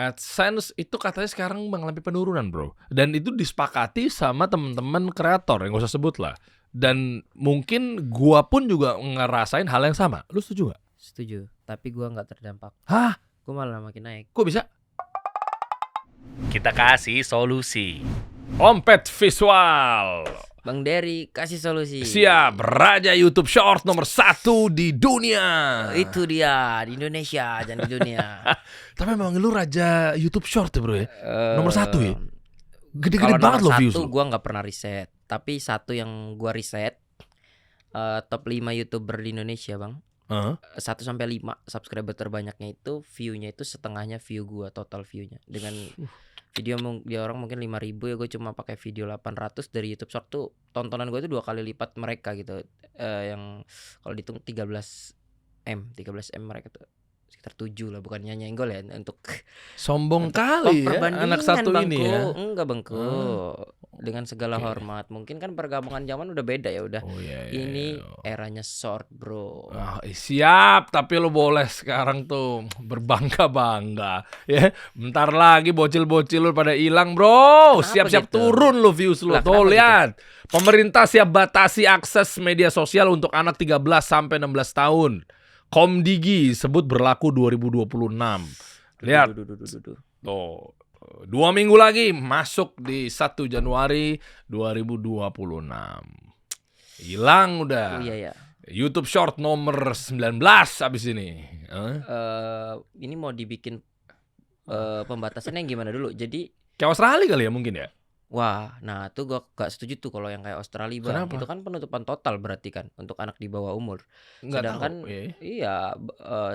AdSense itu katanya sekarang mengalami penurunan, Bro. Dan itu disepakati sama teman-teman kreator, yang gak usah sebut lah. Dan mungkin gua pun juga ngerasain hal yang sama. Lu setuju gak? Setuju, tapi gua nggak terdampak. Hah? Gua malah makin naik. Kok bisa? Kita kasih solusi. Ompet visual. Bang Dery kasih solusi. Siap, raja YouTube Short nomor 1 di dunia. Itu dia di Indonesia dan di dunia. Tapi memang lu raja YouTube Short ya, Bro ya? Nomor 1 ya? Gede-gede Kalau banget loh nomor views satu lu. gua nggak pernah riset, tapi satu yang gua riset top 5 YouTuber di Indonesia, Bang. 1 sampai 5 subscriber terbanyaknya itu view-nya itu setengahnya view gua, total view-nya. Dengan video dia orang mungkin 5.000 ya, gue cuma pakai video 800 dari YouTube Short tuh tontonan gue itu 2 kali lipat mereka gitu. Yang kalau dihitung 13M mereka tuh sekitar 7 lah, bukan nyenggol ya untuk Sombong kali ya anak satu Bangku. ini ya. Enggak, Bangku. Dengan segala hormat, mungkin kan perkembangan zaman udah beda ya udah. Oh, iya. Ini eranya short, Bro. Siap, tapi lo boleh sekarang tuh berbangga-bangga ya. Bentar lagi bocil-bocil lo pada hilang, Bro. Kenapa Siap-siap gitu? turun lo views lo. Lah, Tuh kenapa lihat. Pemerintah siap batasi akses media sosial untuk anak 13 sampai 16 tahun. Komdigi sebut berlaku 2026. Lihat. Tuh. 2 minggu lagi masuk di 1 Januari 2026. Hilang udah. Oh, iya. YouTube Short nomor 19 abis ini. Ini mau dibikin pembatasannya yang gimana dulu? Jadi Kayak Australia kali ya mungkin ya? wah, nah tuh gua gak setuju tuh kalau yang kayak Australia, Bang. Kenapa? Itu kan penutupan total berarti kan untuk anak di bawah umur. Nggak Sedangkan tahu, ya. iya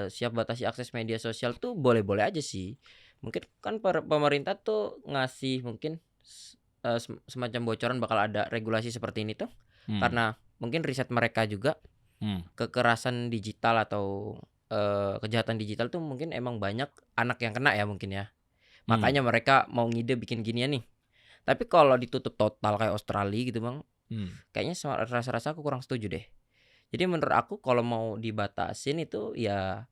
siap batasi akses media sosial tuh boleh-boleh aja sih. Mungkin kan pemerintah tuh ngasih mungkin semacam bocoran bakal ada regulasi seperti ini tuh. Karena mungkin riset mereka juga kekerasan digital atau kejahatan digital tuh mungkin emang banyak anak yang kena ya mungkin ya. Makanya mereka mau ngide bikin ginian nih. Tapi kalau ditutup total kayak Australia gitu, Bang, kayaknya rasa-rasa aku kurang setuju deh. Jadi menurut aku kalau mau dibatasin itu ya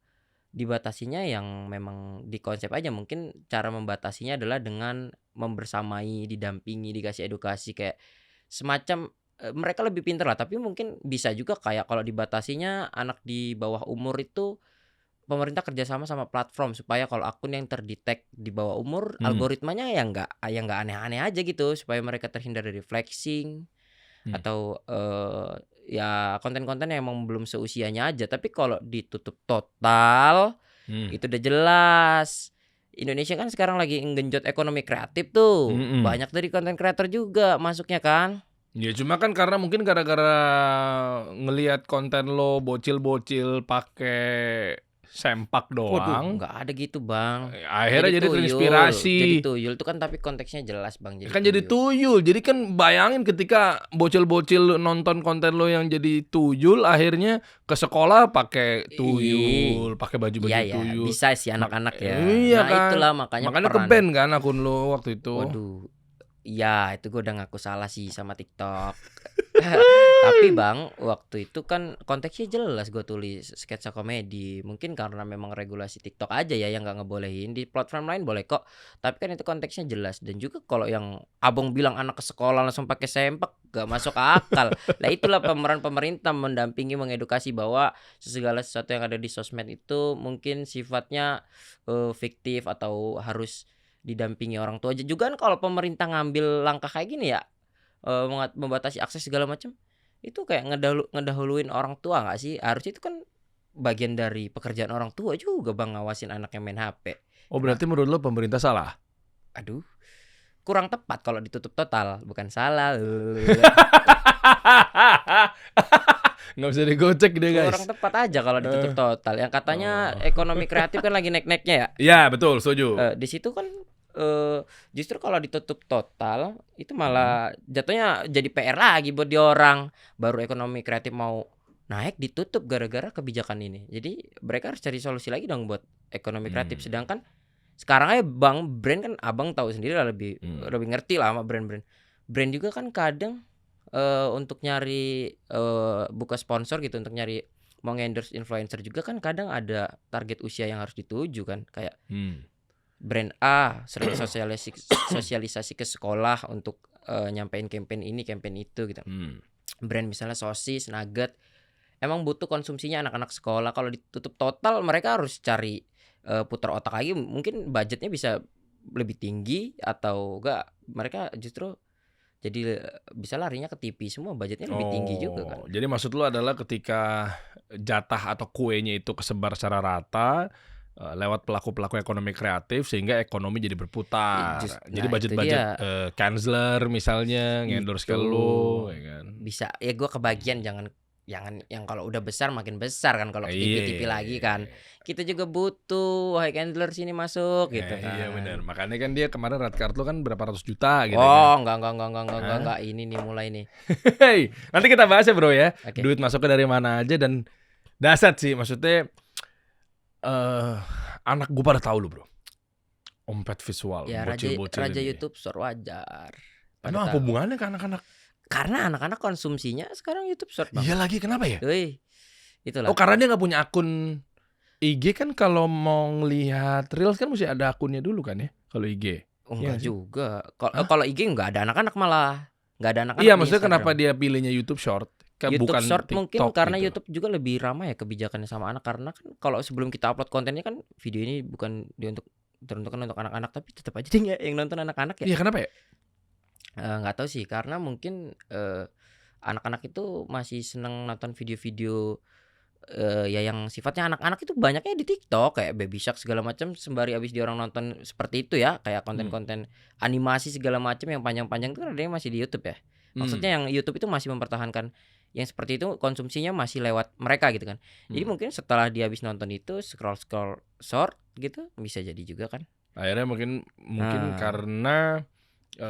dibatasinya yang memang dikonsep aja. Mungkin cara membatasinya adalah dengan membersamai, didampingi, dikasih edukasi kayak semacam mereka lebih pintar lah. Tapi mungkin bisa juga kayak kalau dibatasinya anak di bawah umur itu pemerintah kerjasama sama platform supaya kalau akun yang terdetek di bawah umur algoritmanya yang nggak aneh-aneh aja gitu supaya mereka terhindar dari flexing atau ya konten-konten yang emang belum seusianya aja. Tapi kalau ditutup total itu udah jelas. Indonesia kan sekarang lagi ngenjot ekonomi kreatif tuh. Banyak dari konten kreator juga masuknya kan. Ya cuma kan karena mungkin gara-gara ngelihat konten lo bocil-bocil pakai sempak doang. Waduh, nggak ada gitu, Bang. Akhirnya jadi terinspirasi. Jadi tuyul itu kan tapi konteksnya jelas, Bang. Jadi tuyul. Jadi kan bayangin ketika bocil-bocil nonton konten lo yang jadi tuyul, akhirnya ke sekolah pakai tuyul, pakai baju-baju tuyul. Bisa sih anak-anak ya. Iya nah, kan. itulah makanya ke-ban kan akun lo waktu itu. Waduh. Ya, itu gue udah ngaku salah sih sama TikTok. Tapi Bang, waktu itu kan konteksnya jelas gue tulis sketsa komedi. Mungkin karena memang regulasi TikTok aja ya yang gak ngebolehin. Di platform lain boleh kok. Tapi kan itu konteksnya jelas. Dan juga kalau yang abang bilang anak ke sekolah langsung pakai sempak, gak masuk akal. Nah itulah pemeran pemerintah mendampingi, mengedukasi bahwa segala sesuatu yang ada di sosmed itu mungkin sifatnya fiktif atau harus didampingi orang tua aja. Juga kan kalau pemerintah ngambil langkah kayak gini ya, membatasi akses segala macam, itu kayak ngedahuluin orang tua nggak sih? Harusnya itu kan bagian dari pekerjaan orang tua juga, Bang, ngawasin anaknya main HP. Oh berarti menurut lo pemerintah salah? Aduh, kurang tepat kalau ditutup total, bukan salah. Nggak bisa digocek deh guys. Kurang tepat aja kalau ditutup total. Yang katanya ekonomi kreatif kan lagi naik-naiknya ya. Iya betul, setuju. Di situ kan justru kalau ditutup total itu malah jatuhnya jadi PR lagi buat di orang. Baru ekonomi kreatif mau naik ditutup gara-gara kebijakan ini. Jadi mereka harus cari solusi lagi dong buat ekonomi kreatif. Sedangkan sekarang aja Bang, brand kan abang tahu sendiri lah, lebih ngerti lah sama brand-brand. Brand juga kan kadang untuk nyari buka sponsor gitu, untuk nyari mau endorse influencer juga kan kadang ada target usia yang harus dituju kan, kayak brand A sering sosialisasi ke sekolah untuk nyampein campaign ini, campaign itu gitu. Brand misalnya sosis, nugget, emang butuh konsumsinya anak-anak sekolah. Kalau ditutup total, mereka harus cari putar otak lagi. Mungkin budgetnya bisa lebih tinggi atau enggak. Mereka justru jadi bisa larinya ke TV semua, budgetnya lebih tinggi juga kan. Jadi maksud lu adalah ketika jatah atau kuenya itu kesebar secara rata lewat pelaku-pelaku ekonomi kreatif sehingga ekonomi jadi berputar. Jadi budget-budget Kanzler misalnya ngendorse ke lu, ya kan. Bisa ya gue kebagian jangan yang kalau udah besar makin besar kan kalau ke TV lagi kan. Kita juga butuh wahai Kanzler sini masuk gitu kan. Iya benar. Makanya kan dia kemarin red card lu kan berapa ratus juta gitu kan. Enggak ini nih mulai nih. Hey, nanti kita bahas ya bro ya. Okay. Duit masuknya dari mana aja dan dasar sih maksudnya anak gue pada tahu lu bro. Ompet visual, ya, bocil-bocil raja ini. YouTube Short wajar. Emang apa hubungannya ke anak-anak? Karena anak-anak konsumsinya sekarang YouTube Short bang. Iya lagi kenapa ya? Itulah. Oh karena dia nggak punya akun IG kan, kalau mau ngelihat Reels kan mesti ada akunnya dulu kan ya kalau IG. Enggak juga. Kalau IG nggak ada anak-anak malah. Nggak ada anak-anak. Iya maksudnya kenapa dia pilihnya YouTube Short? YouTube bukan Short TikTok mungkin karena gitu. YouTube juga lebih ramai ya kebijakannya sama anak. Karena kan kalau sebelum kita upload kontennya kan video ini bukan teruntukkan untuk anak-anak, tapi tetap aja dia yang nonton anak-anak ya. Iya kenapa ya? Nggak tahu sih, karena mungkin anak-anak itu masih seneng nonton video-video ya yang sifatnya anak-anak itu banyaknya di TikTok kayak Baby Shark segala macam, sembari abis dia orang nonton seperti itu ya, kayak konten-konten animasi segala macam yang panjang-panjang itu kan adanya masih di YouTube ya. Maksudnya yang YouTube itu masih mempertahankan yang seperti itu, konsumsinya masih lewat mereka gitu kan. Jadi mungkin setelah dia habis nonton itu scroll short gitu bisa jadi juga kan. Akhirnya mungkin karena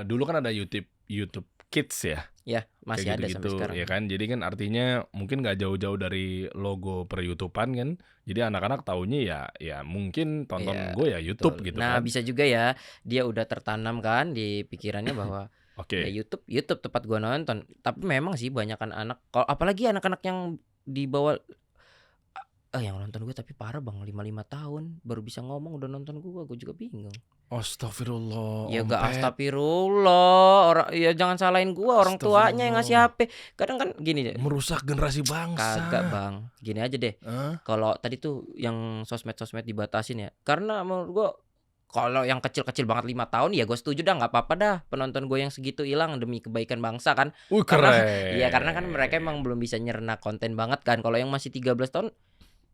dulu kan ada YouTube Kids ya. Ya, masih kayak ada gitu, sampai sekarang. Ya kan? Jadi kan artinya mungkin nggak jauh-jauh dari logo per YouTubean kan. Jadi anak-anak taunya ya mungkin tonton gue ya YouTube gitu Nah, kan. bisa juga ya dia udah tertanam kan di pikirannya bahwa ya YouTube tempat gua nonton. Tapi memang sih banyakan anak, kalau apalagi anak-anak yang di bawah yang nonton gue tapi parah bang, 5 tahun baru bisa ngomong udah nonton gue juga bingung. Astagfirullah. Ya gak astagfirullah, orang ya jangan salahin gua, orang tuanya yang ngasih HP. Kadang kan gini deh. Merusak generasi bangsa. Kagak bang, gini aja deh. Kalau tadi tuh yang sosmed dibatasin ya, karena menurut gua kalau yang kecil-kecil banget 5 tahun ya gue setuju dah, nggak apa-apa dah penonton gue yang segitu hilang demi kebaikan bangsa kan. Karena kan mereka emang belum bisa nyerna konten banget kan. Kalau yang masih 13 tahun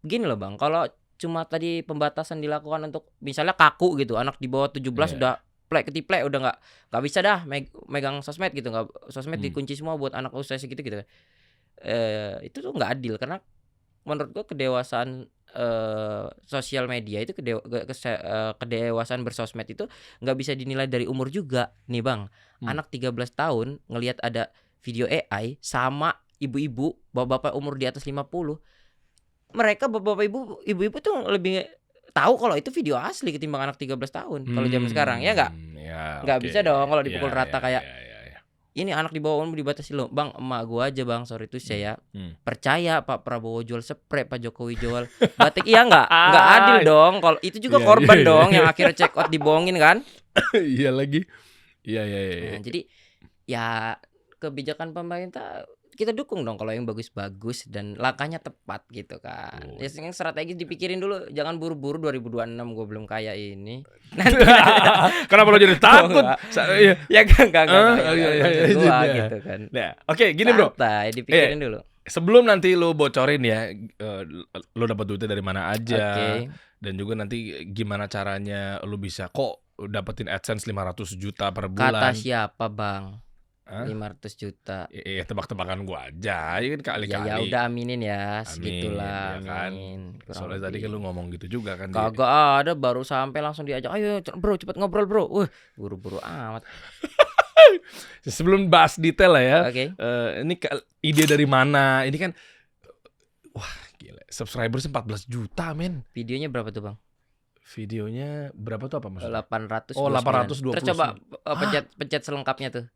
gini loh bang, kalau cuma tadi pembatasan dilakukan untuk misalnya kaku gitu, anak di bawah 17 udah ketiplek udah nggak bisa dah megang sosmed gitu, nggak, sosmed dikunci semua buat anak usia segitu gitu. Itu tuh nggak adil, karena menurut gua kedewasaan sosial media itu kedewasaan bersosmed itu nggak bisa dinilai dari umur juga nih bang. Anak 13 tahun ngelihat ada video AI sama ibu-ibu bapak-bapak umur di atas 50, mereka bapak-bapak ibu-ibu tuh lebih tahu kalau itu video asli ketimbang anak 13 tahun kalau zaman sekarang, ya enggak? Enggak bisa dong kalau dipukul rata kayak ini anak di bawah umur dibatasi loh. Bang, emak gua aja bang, sorry tuh saya percaya Pak Prabowo jual spray, Pak Jokowi jual batik, iya enggak? Enggak adil dong. Kalau itu juga korban dong yang akhirnya check out dibohongin kan? Iya lagi. Iya. Nah, jadi ya kebijakan pemerintah kita dukung dong kalau yang bagus-bagus dan langkahnya tepat gitu kan. Ya yang strategis dipikirin dulu, jangan buru-buru 2026 gue belum kaya ini. Nanti kenapa lo jadi takut? Ya enggak gitu kan. Nah, oke, gini bro. Santai, dipikirin dulu. Sebelum nanti lo bocorin ya, lo dapat duitnya dari mana aja, dan juga nanti gimana caranya lo bisa kok dapetin AdSense 500 juta per bulan. Kata siapa bang? 500 juta. Ya tebak-tebakan gua aja, ya kan kali-kali. Ya udah aminin ya, segitulah. Ya kan? Soalnya tadi kan lu ngomong gitu juga kan. Kagak ada, baru sampai langsung diajak, ayo bro cepet ngobrol bro. Buru-buru amat. Sebelum bahas detail lah ya. Ini ide dari mana? Ini kan wah gila, subscribers 14 juta men. Videonya berapa tuh bang? Videonya berapa tuh apa maksudnya? 829. Oh 829. Terus coba pencet selengkapnya tuh.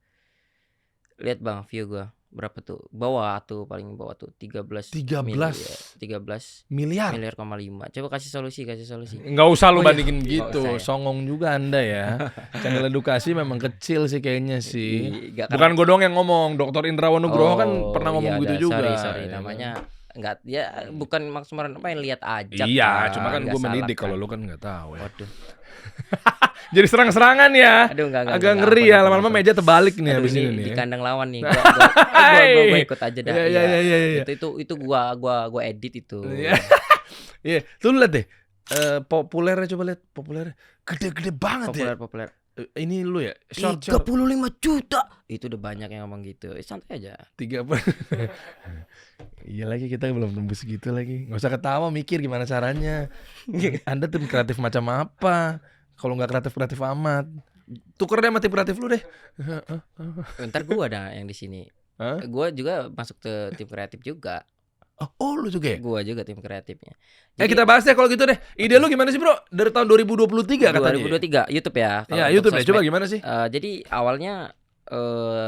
Lihat bang view gua berapa tuh? Bawah tuh, paling bawah tuh 13 13 miliar miliar. 5. Coba kasih solusi. Nggak usah lu Oh iya, bandingin nggak gitu. usah ya. Songong juga Anda ya. Channel edukasi memang kecil sih kayaknya sih. Nggak, Bukan gue doang yang ngomong. Dr. Indrawan Nugroho kan pernah ngomong iya, gitu juga. sorry, ya kan? namanya nggak, ya bukan maksud apa yang lihat aja Iya, kan, cuma kan nggak gue salah mendidik. kan. Kalau lu kan nggak tahu ya. Waduh, Jadi serang-serangan ya. aduh enggak, Agak ngeri ya. Lama-lama ampun. meja terbalik nih Aduh, abis ini ini di nih. kandang lawan nih. Gua ikut aja dah. Iya. Itu gua edit itu. Iya. Iya, tuh lihat deh. Populernya coba lihat populernya. Gede-gede banget ya. Populer. Ini lu ya. Short 35 juta. Itu udah banyak yang ngomong gitu. Santai aja. 30. Iya lagi kita belum tembus segitu lagi. Nggak usah ketawa, mikir gimana caranya. Anda tim kreatif macam apa? Kalau nggak kreatif amat. Tuker deh sama tim kreatif lu deh. Ntar gua ada yang di sini. Hah? Gua juga masuk ke tim kreatif juga. Oh, lu juga ya? Gua juga tim kreatifnya. Kita bahas deh kalau gitu deh. Ide lu gimana sih, Bro? Dari tahun 2023 katanya. 2023 YouTube ya. Ya, YouTube ya. Coba gimana sih? Jadi awalnya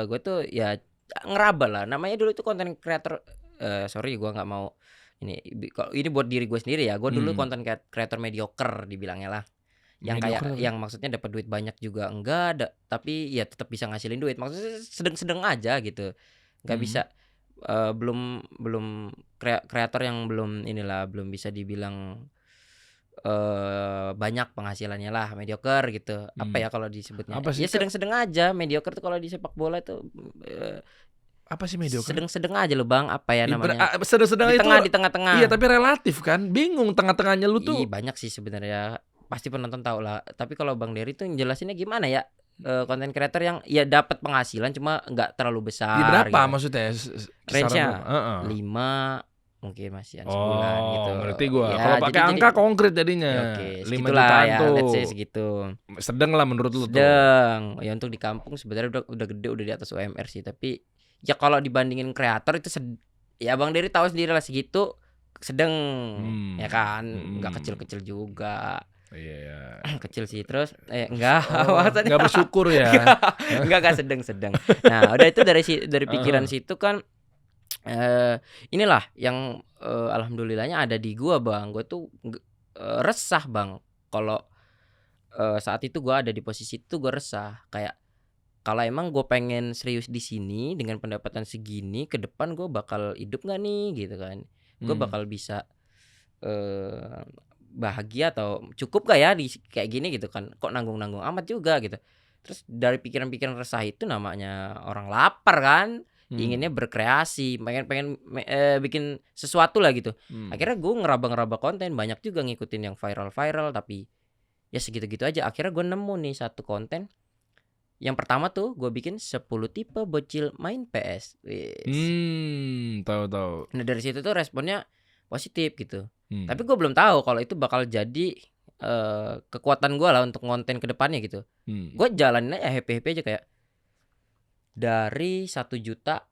gue tuh ya ngeraba lah. Namanya dulu itu konten creator. Sorry, gue nggak mau ini buat diri gue sendiri ya. Gue dulu konten creator mediocre dibilangnya lah. Yang kayak yang maksudnya dapat duit banyak juga enggak, tapi ya tetap bisa ngasilin duit. Maksudnya sedang-sedang aja gitu. Nggak bisa belum kreator yang belum bisa dibilang banyak penghasilannya lah, mediocre gitu. Apa ya kalau disebutnya? Apa sih, Ya sedang-sedang aja. Mediocre tuh kalau di sepak bola tuh apa sih mediocre? sedang-sedang aja loh Bang. Apa ya namanya? Sedang-sedang itu Di tengah-tengah. Iya, tapi relatif kan. Bingung tengah-tengahnya lu tuh. Banyak sih sebenarnya. Pasti penonton tahu lah. Tapi kalau Bang Dery tuh jelasinnya gimana ya? Konten creator yang ya dapat penghasilan cuma nggak terlalu besar. Berapa gitu. maksudnya? Range-nya 5 mungkin masih sebulan gitu. Ngerti gua. Ya, Kalau pakai angka konkret jadinya. Ya, oke, 5 segitulah jutaan ya, tuh. let's say segitu. Sedang lah menurut lu tuh. Sedang. Ya untuk di kampung sebenarnya udah gede, udah di atas UMR sih, tapi ya kalau dibandingin kreator itu ya Bang Dery tahu sendiri lah segitu sedang ya kan, nggak kecil-kecil juga. Iya. Kecil sih terus enggak Enggak bersyukur ya. enggak sedang. Nah, udah itu dari pikiran situ kan inilah yang alhamdulillahnya ada di gua Bang. Gua tuh resah Bang. Kalau saat itu gua ada di posisi itu gua resah kayak kalau emang gue pengen serius di sini dengan pendapatan segini ke depan gue bakal hidup nggak nih gitu kan, gue bakal bisa bahagia atau cukup gak ya di kayak gini gitu kan, kok nanggung amat juga gitu. Terus dari pikiran-pikiran resah itu namanya orang lapar kan, inginnya berkreasi, pengen bikin sesuatu lah gitu. Akhirnya gue ngeraba konten, banyak juga ngikutin yang viral tapi ya segitu-gitu aja. Akhirnya gue nemu nih satu konten. Yang pertama tuh gue bikin 10 tipe bocil main PS. Tahu. Nah dari situ tuh responnya positif gitu. Tapi gue belum tahu kalau itu bakal jadi kekuatan gue lah untuk konten ke depannya gitu. Gue jalanin aja happy aja kayak dari 1 juta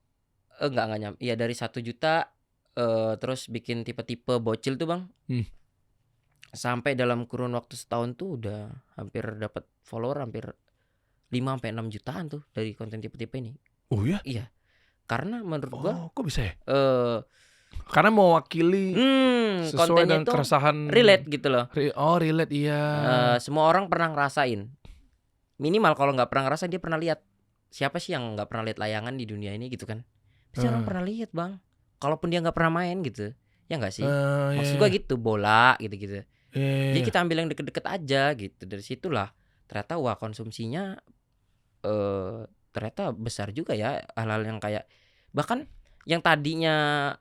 enggak nyampe. Iya dari 1 juta terus bikin tipe-tipe bocil tuh Bang. Sampai dalam kurun waktu setahun tuh udah hampir dapat follower hampir 5-6 jutaan tuh dari konten tipe-tipe ini. Oh ya? Iya. Karena menurut gua kok bisa ya? Karena mewakili sesuai dengan keresahan, relate gitu loh. Relate iya. Semua orang pernah ngerasain. Minimal kalau nggak pernah ngerasain dia pernah lihat. Siapa sih yang nggak pernah lihat layangan di dunia ini gitu kan? Pasti orang pernah lihat Bang. Kalaupun dia nggak pernah main gitu, ya nggak sih? Maksud gua gitu, bola gitu. Jadi kita ambil yang deket-deket aja gitu. Dari situlah ternyata wah konsumsinya ternyata besar juga ya, hal-hal yang kayak bahkan yang tadinya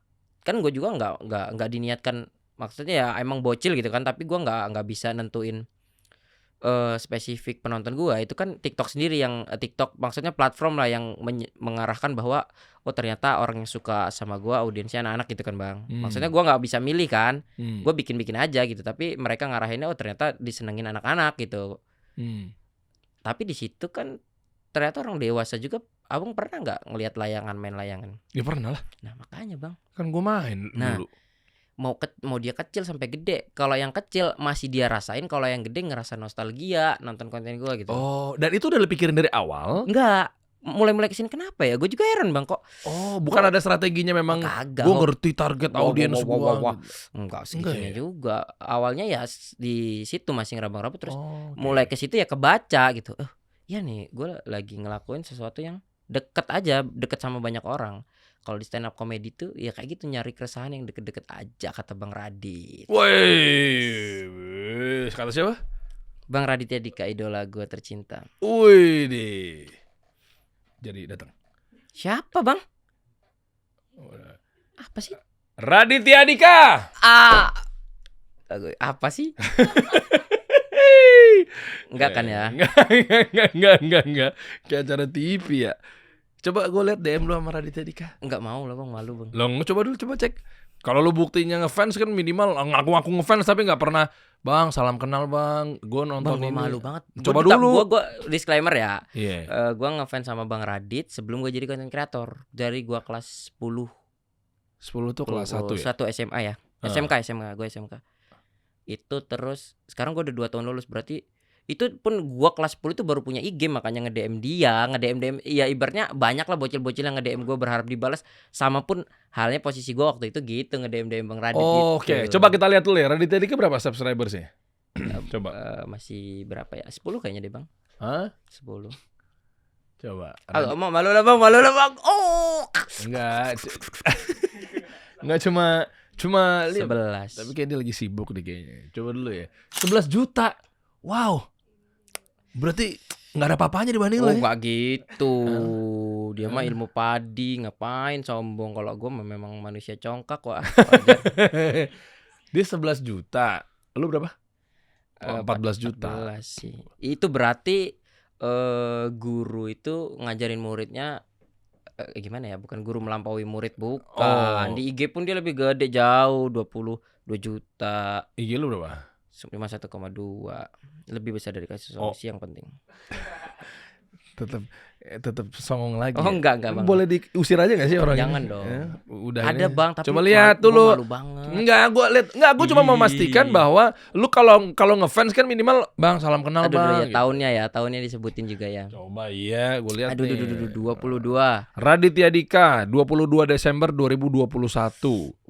kan gue juga nggak diniatkan, maksudnya ya emang bocil gitu kan, tapi gue nggak bisa nentuin spesifik penonton gue. Itu kan TikTok sendiri yang TikTok maksudnya platform lah yang mengarahkan bahwa oh ternyata orang yang suka sama gue audiensnya anak-anak gitu kan Bang. Maksudnya gue nggak bisa milih kan, gue bikin aja gitu, tapi mereka ngarahinnya oh ternyata disenengin anak-anak gitu. Tapi di situ kan ternyata orang dewasa juga. Abang pernah nggak ngelihat main layangan? Ya pernah lah. Nah makanya Bang, kan gue main dulu. Mau dia kecil sampai gede, kalau yang kecil masih dia rasain, kalau yang gede ngerasa nostalgia nonton konten gue gitu. Oh, dan itu udah lu pikirin dari awal? Enggak, mulai kesini kenapa ya? Gue juga heran bang kok. Oh, bukan ada strateginya memang. Kagak. Gue ngerti target audiens gua. Enggak Enggak segitunya ya? juga. Awalnya ya di situ masih ngeraba-raba terus Oh, oke. mulai ke situ ya kebaca gitu. Iya nih, gue lagi ngelakuin sesuatu yang deket sama banyak orang. Kalau di stand up comedy tuh ya kayak gitu, nyari keresahan yang deket-deket aja kata Bang Radit. Woi, kata siapa? Bang Raditya Dika, idola gue tercinta. Wih deh. Jadi datang. Siapa bang? Apa sih? Raditya Dika. Apa sih? Enggak kan ya? Enggak. Kayak acara TV ya. Coba gue liat DM lu sama Raditya Dika. Enggak mau lah bang, malu bang. Lo coba cek. Kalau lu buktinya ngefans kan minimal ngaku-ngaku ngefans tapi nggak pernah, bang salam kenal bang, gue nonton Bang, ini. malu banget. Coba dulu. Gue disclaimer ya. Iya. Gue ngefans sama Bang Radit sebelum gue jadi content creator. Dari gue kelas 10. 10 tuh kelas 1 ya? 1 SMA ya. SMK, gue SMK. Itu terus sekarang gue udah 2 tahun lulus, berarti itu pun gue kelas 10 itu baru punya IG, makanya nge-DM dia, nge-DM ya ibaratnya banyak lah bocil-bocil yang nge-DM gue berharap dibalas. Sama pun halnya posisi gue waktu itu gitu, nge-DM Bang Radit gitu. Oke. Coba kita lihat dulu ya, Raditya Dika berapa subscribers ya? Coba. Masih berapa ya? 10 kayaknya deh bang. Hah? 10. Coba. Malu lah bang. Oh. Enggak. Enggak cuma lihat. 11. Tapi kayak dia lagi sibuk deh kayaknya. Coba dulu ya. 11 juta. Wow. Berarti nggak ada apa-apanya dibanding lo ya? Nggak gitu. Dia mah ilmu padi, ngapain sombong. Kalau gue memang manusia congkak kok. Dia 11 juta. Lu berapa? 14 juta. 14 sih. Itu berarti guru itu ngajarin muridnya gimana ya? Bukan guru melampaui murid, bukan. Di IG pun dia lebih gede jauh, 22 juta. IG lu berapa? 51,2. Lebih besar dari kasus solusi yang penting. Tetap songong lagi. Oh, enggak bang. Boleh diusir aja gak sih orang ini? Jangan dong. Ya, udah ada ini. Bang, tapi coba lihat dulu. Malu banget. Gue cuma memastikan bahwa lu kalau ngefans kan minimal bang salam kenal bang. Ya, tahunnya disebutin juga ya. Coba iya, gue lihat nih. 22. Raditya Dika 22 Desember 2021.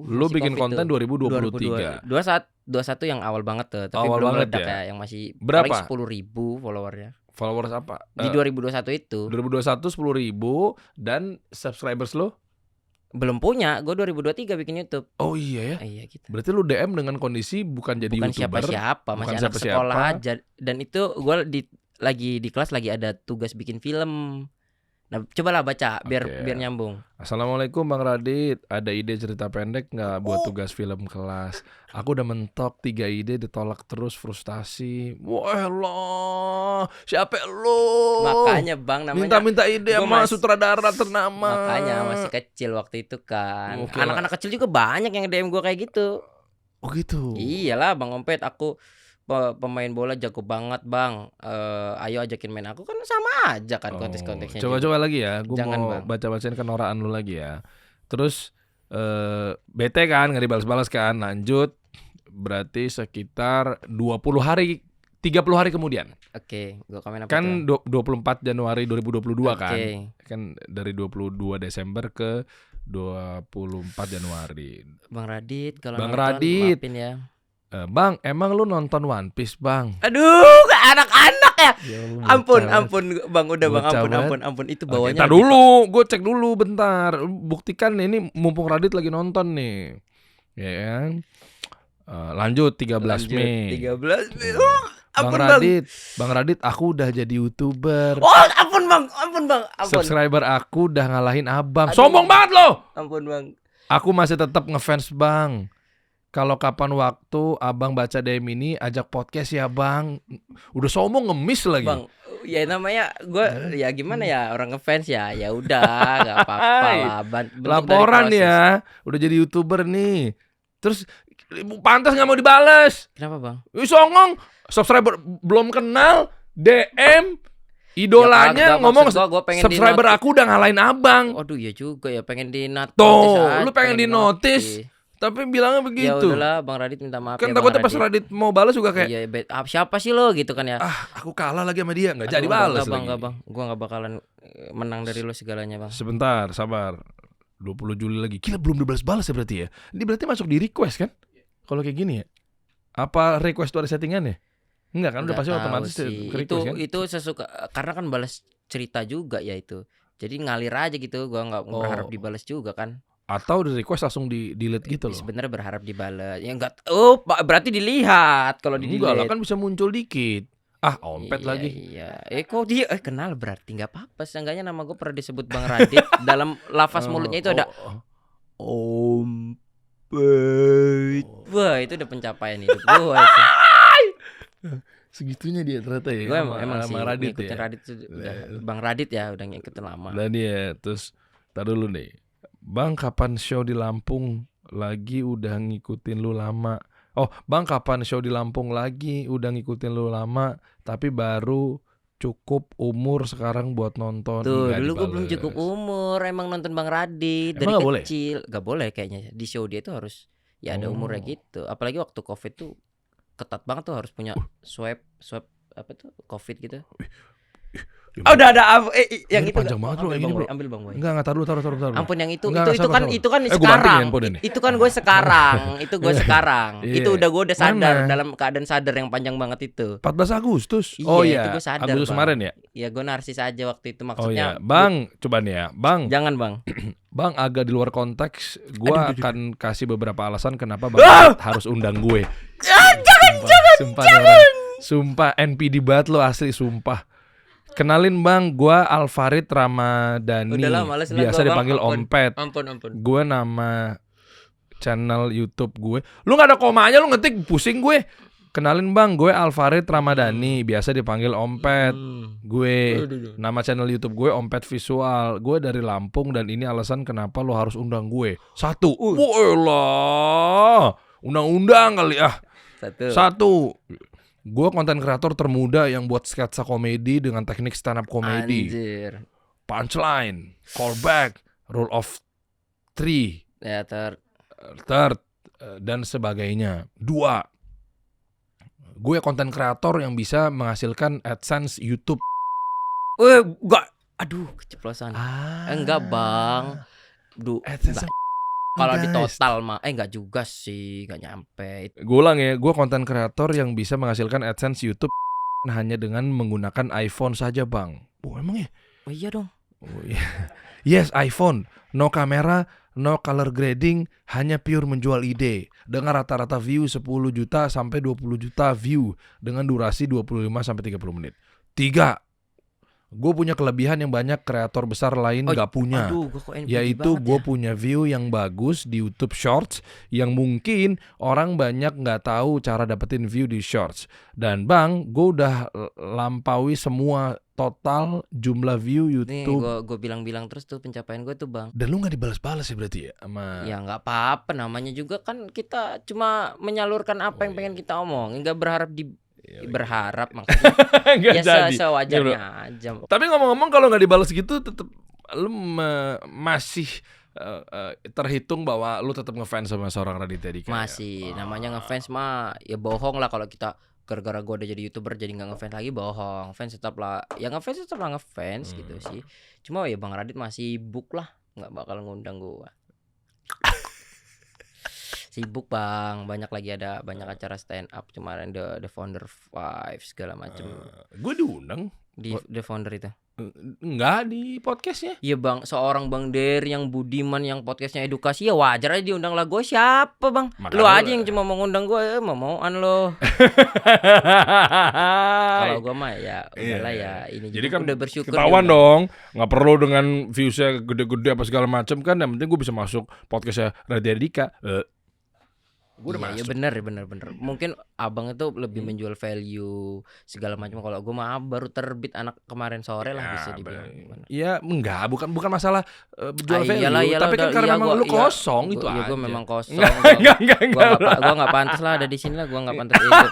Lu bikin konten 2023. 21 yang awal banget tuh, tapi awal belum banget meledak ya? Yang masih berapa? 10.000 followernya. Followers apa? Di 2021 itu. 2021 10.000 dan subscribers lo? Belum punya, gue 2023 bikin YouTube. Oh iya ya? Iya gitu. Berarti lu DM dengan kondisi bukan jadi YouTuber. Bukan siapa-siapa, masih anak sekolah aja. Dan itu gue lagi di kelas lagi ada tugas bikin film. Nah, cobalah baca biar nyambung. Assalamualaikum Bang Radit, ada ide cerita pendek nggak buat tugas film kelas? Aku udah mentok 3 ide ditolak terus, frustasi. Wah lo, siapa lo? Makanya Bang namanya minta ide sama sutradara ternama. Makanya masih kecil waktu itu kan. Anak-anak kecil juga banyak yang DM gue kayak gitu. Oh gitu. Iyalah Bang Ompet, aku pemain bola jago banget Bang, ayo ajakin main aku, kan sama aja kan konteks-konteksnya. Coba lagi ya, gue mau baca-bacain kenoraan lu lagi ya. Terus bete kan, nggak dibalas-balas kan, lanjut. Berarti sekitar 30 hari kemudian. Oke, gue komen apa kan tuh? 24 Januari 2022 kan. Kan dari 22 Desember ke 24 Januari. Bang Radit, kalau Bang Radit, maafin ya. Bang, emang lu nonton One Piece, Bang? Aduh, anak-anak ya. Ampun Bang, udah Bang, ampun. Itu bawahnya. Kita dulu, gue cek dulu bentar. Buktikan ini mumpung Radit lagi nonton nih. Ya kan? Lanjut 13 Mei. 13 Mei. Bang Radit, aku udah jadi YouTuber. Oh, ampun Bang. Subscriber aku udah ngalahin Abang. Sombong banget lo. Ampun Bang. Aku masih tetap ngefans Bang. Kalau kapan waktu Abang baca DM ini ajak podcast ya Bang. Udah sombong, ngemis lagi. Bang, ya namanya gue ya gimana ya, orang ngefans ya udah nggak apa-apa lah. Laporan ya, udah jadi YouTuber nih. Terus pantas nggak mau dibales. Kenapa Bang? Songong, subscriber belum kenal, DM idolanya ya, ngomong subscriber aku udah ngalahin Abang. Waduh ya juga ya, pengen di notice. Tuh, lu pengen di notice. Tapi bilangnya Ya begitu. udahlah Bang Radit minta maaf Kan ya Bang takutnya pas Radit. Radit mau balas juga kayak, Iya, siapa sih lo gitu kan ya. aku kalah lagi sama dia, nggak jadi Aduh, balas enggak, lagi. Bang. Gua enggak bakalan menang dari lo segalanya, Bang. Sebentar, sabar. 20 Juli lagi. Gila, belum dibalas-balas ya berarti ya. Ini berarti masuk di request kan? Kalau kayak gini ya. Apa request tuh ada settingannya? Enggak kan, udah Nggak pasti tahu otomatis sih. ke request kan? Itu sesuka karena kan balas cerita juga ya itu. Jadi ngalir aja gitu, gua nggak berharap dibalas juga kan. Atau di request langsung di delete gitu loh. Sebenarnya berharap dibalas. Ya enggak. Oh, berarti dilihat kalau di Enggak lah, delete. kan bisa muncul dikit. Ompet Iya, lagi. Iya. Kok dia kenal berarti nggak apa-apa. Seenggaknya nama gue pernah disebut Bang Radit. Dalam lafaz mulutnya itu ada ompet. Wah, itu udah pencapaian hidup gue itu. Segitunya dia ternyata ya. Gue emang sih Radit ngikutin ya. Radit tuh udah, Bang Radit ya udah ngikutin lama. Dan ya, terus tar dulu nih. Bang, kapan show di Lampung lagi? Udah ngikutin lu lama. Oh, Bang, kapan show di Lampung lagi? Udah ngikutin lu lama, tapi baru cukup umur sekarang buat nonton. Tuh, Nggak dulu gue belum dibales. cukup umur emang nonton Bang Radit dari Emang nggak boleh? kecil. Gak boleh kayaknya. Di show dia tuh harus ya ada umurnya gitu. Apalagi waktu Covid tuh ketat banget tuh, harus punya swab apa tuh Covid gitu. Udah ada yang Ini itu panjang banget loh, yang ini, bro. ambil Bang Boy. Enggak, taruh. Ampun, yang itu Enggak, itu sabar, kan sabar. itu kan Gua banting sekarang. handphone ini. Itu kan gue sekarang. Itu gue sekarang. Iya. Itu udah gue udah sadar Mana? dalam keadaan sadar yang panjang banget itu. 14 Agustus. Iya, Oh itu iya, gua sadar, Agustus Bang. kemarin ya. Ya gue narsis aja waktu itu Oh maksudnya. iya, Bang, coba nih ya, Bang. Jangan Bang. Bang, agak di luar konteks. Gua akan kasih beberapa alasan kenapa Bang harus undang gue. Jangan. Sumpah NPD banget lo asli, sumpah. Kenalin Bang, gua Alfarid Ramadhani. Udahlah, males lah Biasa gua, Bang. dipanggil Ampun. Ompet. Ampun. Gue nama channel YouTube gue. Lu gak ada komanya, lu ngetik pusing gue. Kenalin Bang, gue Alfarid Ramadhani, biasa dipanggil Ompet. Gue nama channel YouTube gue Ompet Visual. Gue dari Lampung dan ini alasan kenapa lo harus undang gue. 1. Walah. Undang-undang kali ah. 1. Gue konten kreator termuda yang buat sketsa komedi dengan teknik stand up komedi. Anjir. Punchline, callback, rule of 3, Ya third, dan sebagainya. 2. Gue konten kreator yang bisa menghasilkan AdSense YouTube. enggak. Aduh, keceplosan. Enggak, Bang. AdSense. Kalau di total mah enggak juga sih, enggak nyampe. Gue ulang ya, gue konten kreator yang bisa menghasilkan AdSense YouTube hanya dengan menggunakan iPhone saja, Bang. Oh, emang ya? Oh iya dong. Oh, iya. Yes, iPhone. No kamera, no color grading, hanya pure menjual ide. Dengan rata-rata view 10 juta sampai 20 juta view dengan durasi 25 sampai 30 menit. 3. Gue punya kelebihan yang banyak kreator besar lain gak punya. Aduh, kok NPD Yaitu banget gue ya. punya view yang bagus di YouTube Shorts yang mungkin orang banyak gak tahu cara dapetin view di Shorts. Dan Bang, gue udah lampaui semua total jumlah view Nih, YouTube. gue bilang-bilang terus tuh pencapaian gue tuh, Bang. Dan lu gak dibalas-balas ya berarti ya sama... Ya nggak apa-apa, namanya juga kan kita cuma menyalurkan apa yang pengen kita omongin, nggak berharap berharap maksudnya. Nggak Ya jadi. sewajarnya aja. Tapi ngomong-ngomong kalau nggak dibalas gitu tetap lu masih terhitung bahwa lu tetap ngefans sama seorang Raditya Dika. Masih namanya ngefans mah ya bohong lah kalau kita gara-gara gue udah jadi YouTuber jadi nggak ngefans lagi, bohong. Fans tetap lah, ya ngefans tetap lah ngefans gitu sih. Cuma ya Bang Radit masih sibuk lah, nggak bakal ngundang gue. Sibuk Bang, banyak acara stand up kemarin, The Founder 5 segala macem. Gue diundang Di The Founder itu. enggak di podcastnya. Iya Bang, seorang Bang Der yang budiman yang podcastnya edukasi ya wajar aja diundang lah. Gue siapa Bang? Makanya Lu aja yang cuma mau ngundang gue, mau-mauan lo. Kalau gue mah ya udahlah ya ini. Jadi juga kan udah bersyukur ketahuan diundang. dong, nggak perlu dengan viewsnya gede-gede apa segala macam kan. Yang penting gue bisa masuk podcastnya Raditya Dika. Gue udah Iya, masuk. bener. Mungkin abang itu lebih menjual value segala macam. Kalau gue mah baru terbit anak kemarin sore lah bisa dibilang. Gimana. Iya, enggak, bukan masalah jual value, Iyalah, tapi kan karena memang lu kosong itu aja. aja. Gue memang kosong. Enggak. Gue nggak pantas lah ada di sini lah. Gue nggak pantas ikut.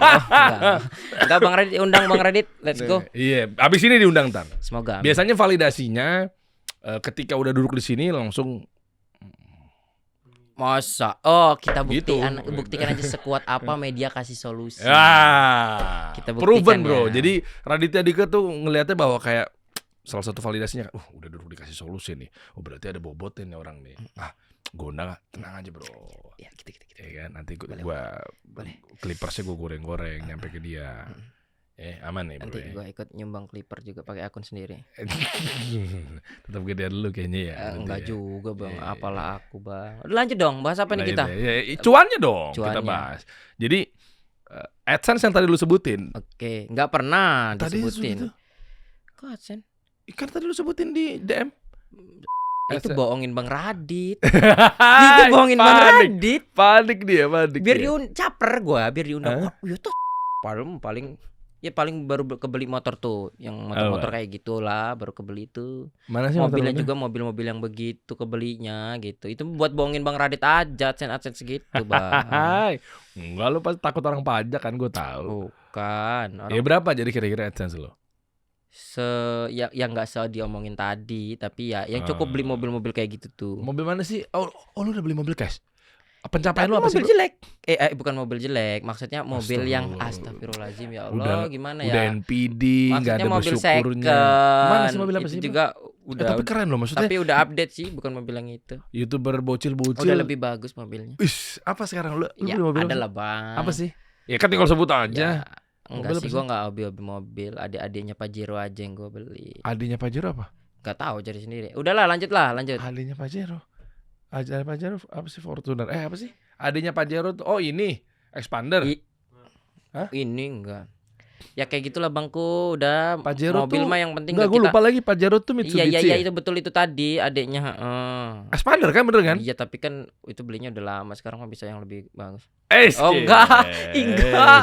Enggak Bang Radit, undang Bang Radit. Let's go. Iya, abis ini diundang Tan. Semoga. Biasanya validasinya ketika udah duduk di sini langsung Masa? Oh, kita Gitu. buktikan aja sekuat apa media kasih solusi. Ya, Kita proven buktikan bro. ya. Jadi Raditya Dika tuh ngelihatnya bahwa kayak salah satu validasinya, udah dulu dikasih solusi nih. Oh berarti ada bobotnya nih orang nih. Gue undang, tenang aja bro. Ya, gitu. Ya kan, nanti Boleh. clippersnya gue goreng-goreng nyampe ke dia. Aman nih bro. Nanti gua ikut nyumbang clipper juga pakai akun sendiri. Tetap gedean dulu kayaknya ya. Enggak berarti ya. juga, Bang. Iya. Apalah aku, Bang. Udah lanjut dong, bahas apa nih Nah, kita? cuannya dong kita Cuannya. bahas. Jadi AdSense yang tadi lu sebutin. Oke, nggak pernah Tadi disebutin. Kok AdSense? Kan tadi lu sebutin di DM. Itu AdSense. bohongin Bang Radit. Itu bohongin Bang Radit. Panik dia. Biar dia. caper gua, biar diundang. Hah? Oh, ya tuh paling baru kebeli motor tuh, yang motor-motor kayak gitulah, baru kebeli itu. Mana sih Mobilnya motor-motor? juga mobil-mobil yang begitu kebelinya gitu. Itu buat bohongin Bang Radit aja, AdSense segitu, Bang. Hai. Enggak, lu pasti takut orang pajak kan, gue tahu. Bukan. Ya berapa jadi kira-kira AdSense lo? Yang nggak diomongin tadi, tapi ya yang cukup beli mobil-mobil kayak gitu tuh. Mobil mana sih? Oh lu udah beli mobil cash? Pencapaian Tapi lu apa sih? mobil Bro? jelek. Bukan mobil jelek, maksudnya mobil yang astagfirullahaladzim ya Allah, gimana Udah ya? NPD, nggak Maksudnya ada mobil bersyukurnya. second. Mana sih mobil apa itu sih? juga udah tapi keren loh maksudnya. tapi udah update sih, bukan mobil yang itu. YouTuber bocil-bocil. Udah lebih bagus mobilnya. Apa sekarang lu Ya, beli mobil ada apa lah, Bang. Apa sih? Ya kan tinggal sebut aja. Ya, enggak Mobil sih, apa gua enggak hobi mobil. Adik-adiknya Pajero aja yang gua beli. Adiknya Pajero apa? Enggak tahu, cari sendiri. Udahlah, lanjut. Adiknya Pajero. Adiknya Pajero apa sih? Fortuner. Apa sih? Adiknya Pajero tuh. Oh ini Expander. Hah? Ini enggak. Ya kayak gitulah, Bangku. Udah Pajero mobil tuh, mah yang penting enggak, gue kita. lupa lagi Pajero tuh Mitsubishi. Iya, ya? itu betul, itu tadi adiknya, Expander kan, bener kan? Iya, tapi kan itu belinya udah lama, sekarang mah bisa yang lebih bagus. Oh enggak,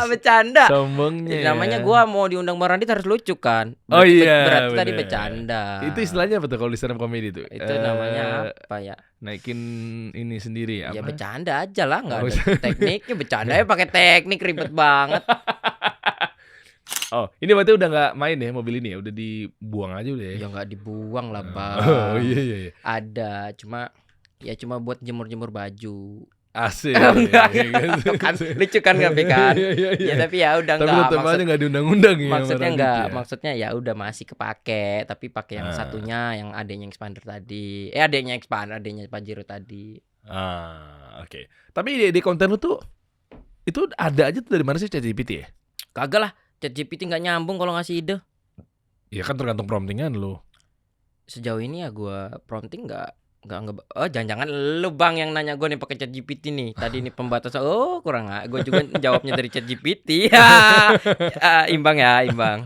bercanda. Sombongnya. Namanya gua mau diundang Bang Radit harus lucu kan. Oh iya, Berarti tadi bener. bercanda. Itu istilahnya apa tuh kalau di stand up comedy tuh? Itu namanya apa ya? Naikin ini sendiri Ya apa? bercanda aja lah, nggak Oh, ada tekniknya. Bercanda ya pakai teknik, ribet banget. Oh, ini berarti udah nggak main ya mobil ini ya? Udah dibuang aja udah ya? Ya nggak dibuang lah, Bang. Oh iya. Ada, cuma buat jemur-jemur baju. Asik. Enggak, kan lucu kan, tapi kan. Iya. Ya tapi ya udah Tapi enggak. tetap aja nggak diundang-undang ya. Maksudnya sama enggak, Raditya. maksudnya ya udah masih kepake, tapi pakai yang satunya, yang adanya Expander tadi. Adanya Expander, adanya Pajero tadi. Oke. Tapi di konten lu tuh itu ada aja tuh dari mana sih ChatGPT ya? Kagak lah, ChatGPT nggak nyambung kalau ngasih ide. Ya kan tergantung promptingan lu. Sejauh ini ya gua prompting nggak. Oh, jangan-jangan lu Bang yang nanya gue nih pakai ChatGPT nih. Tadi nih pembatasan. Oh, kurang gue juga jawabnya dari ChatGPT. Imbang.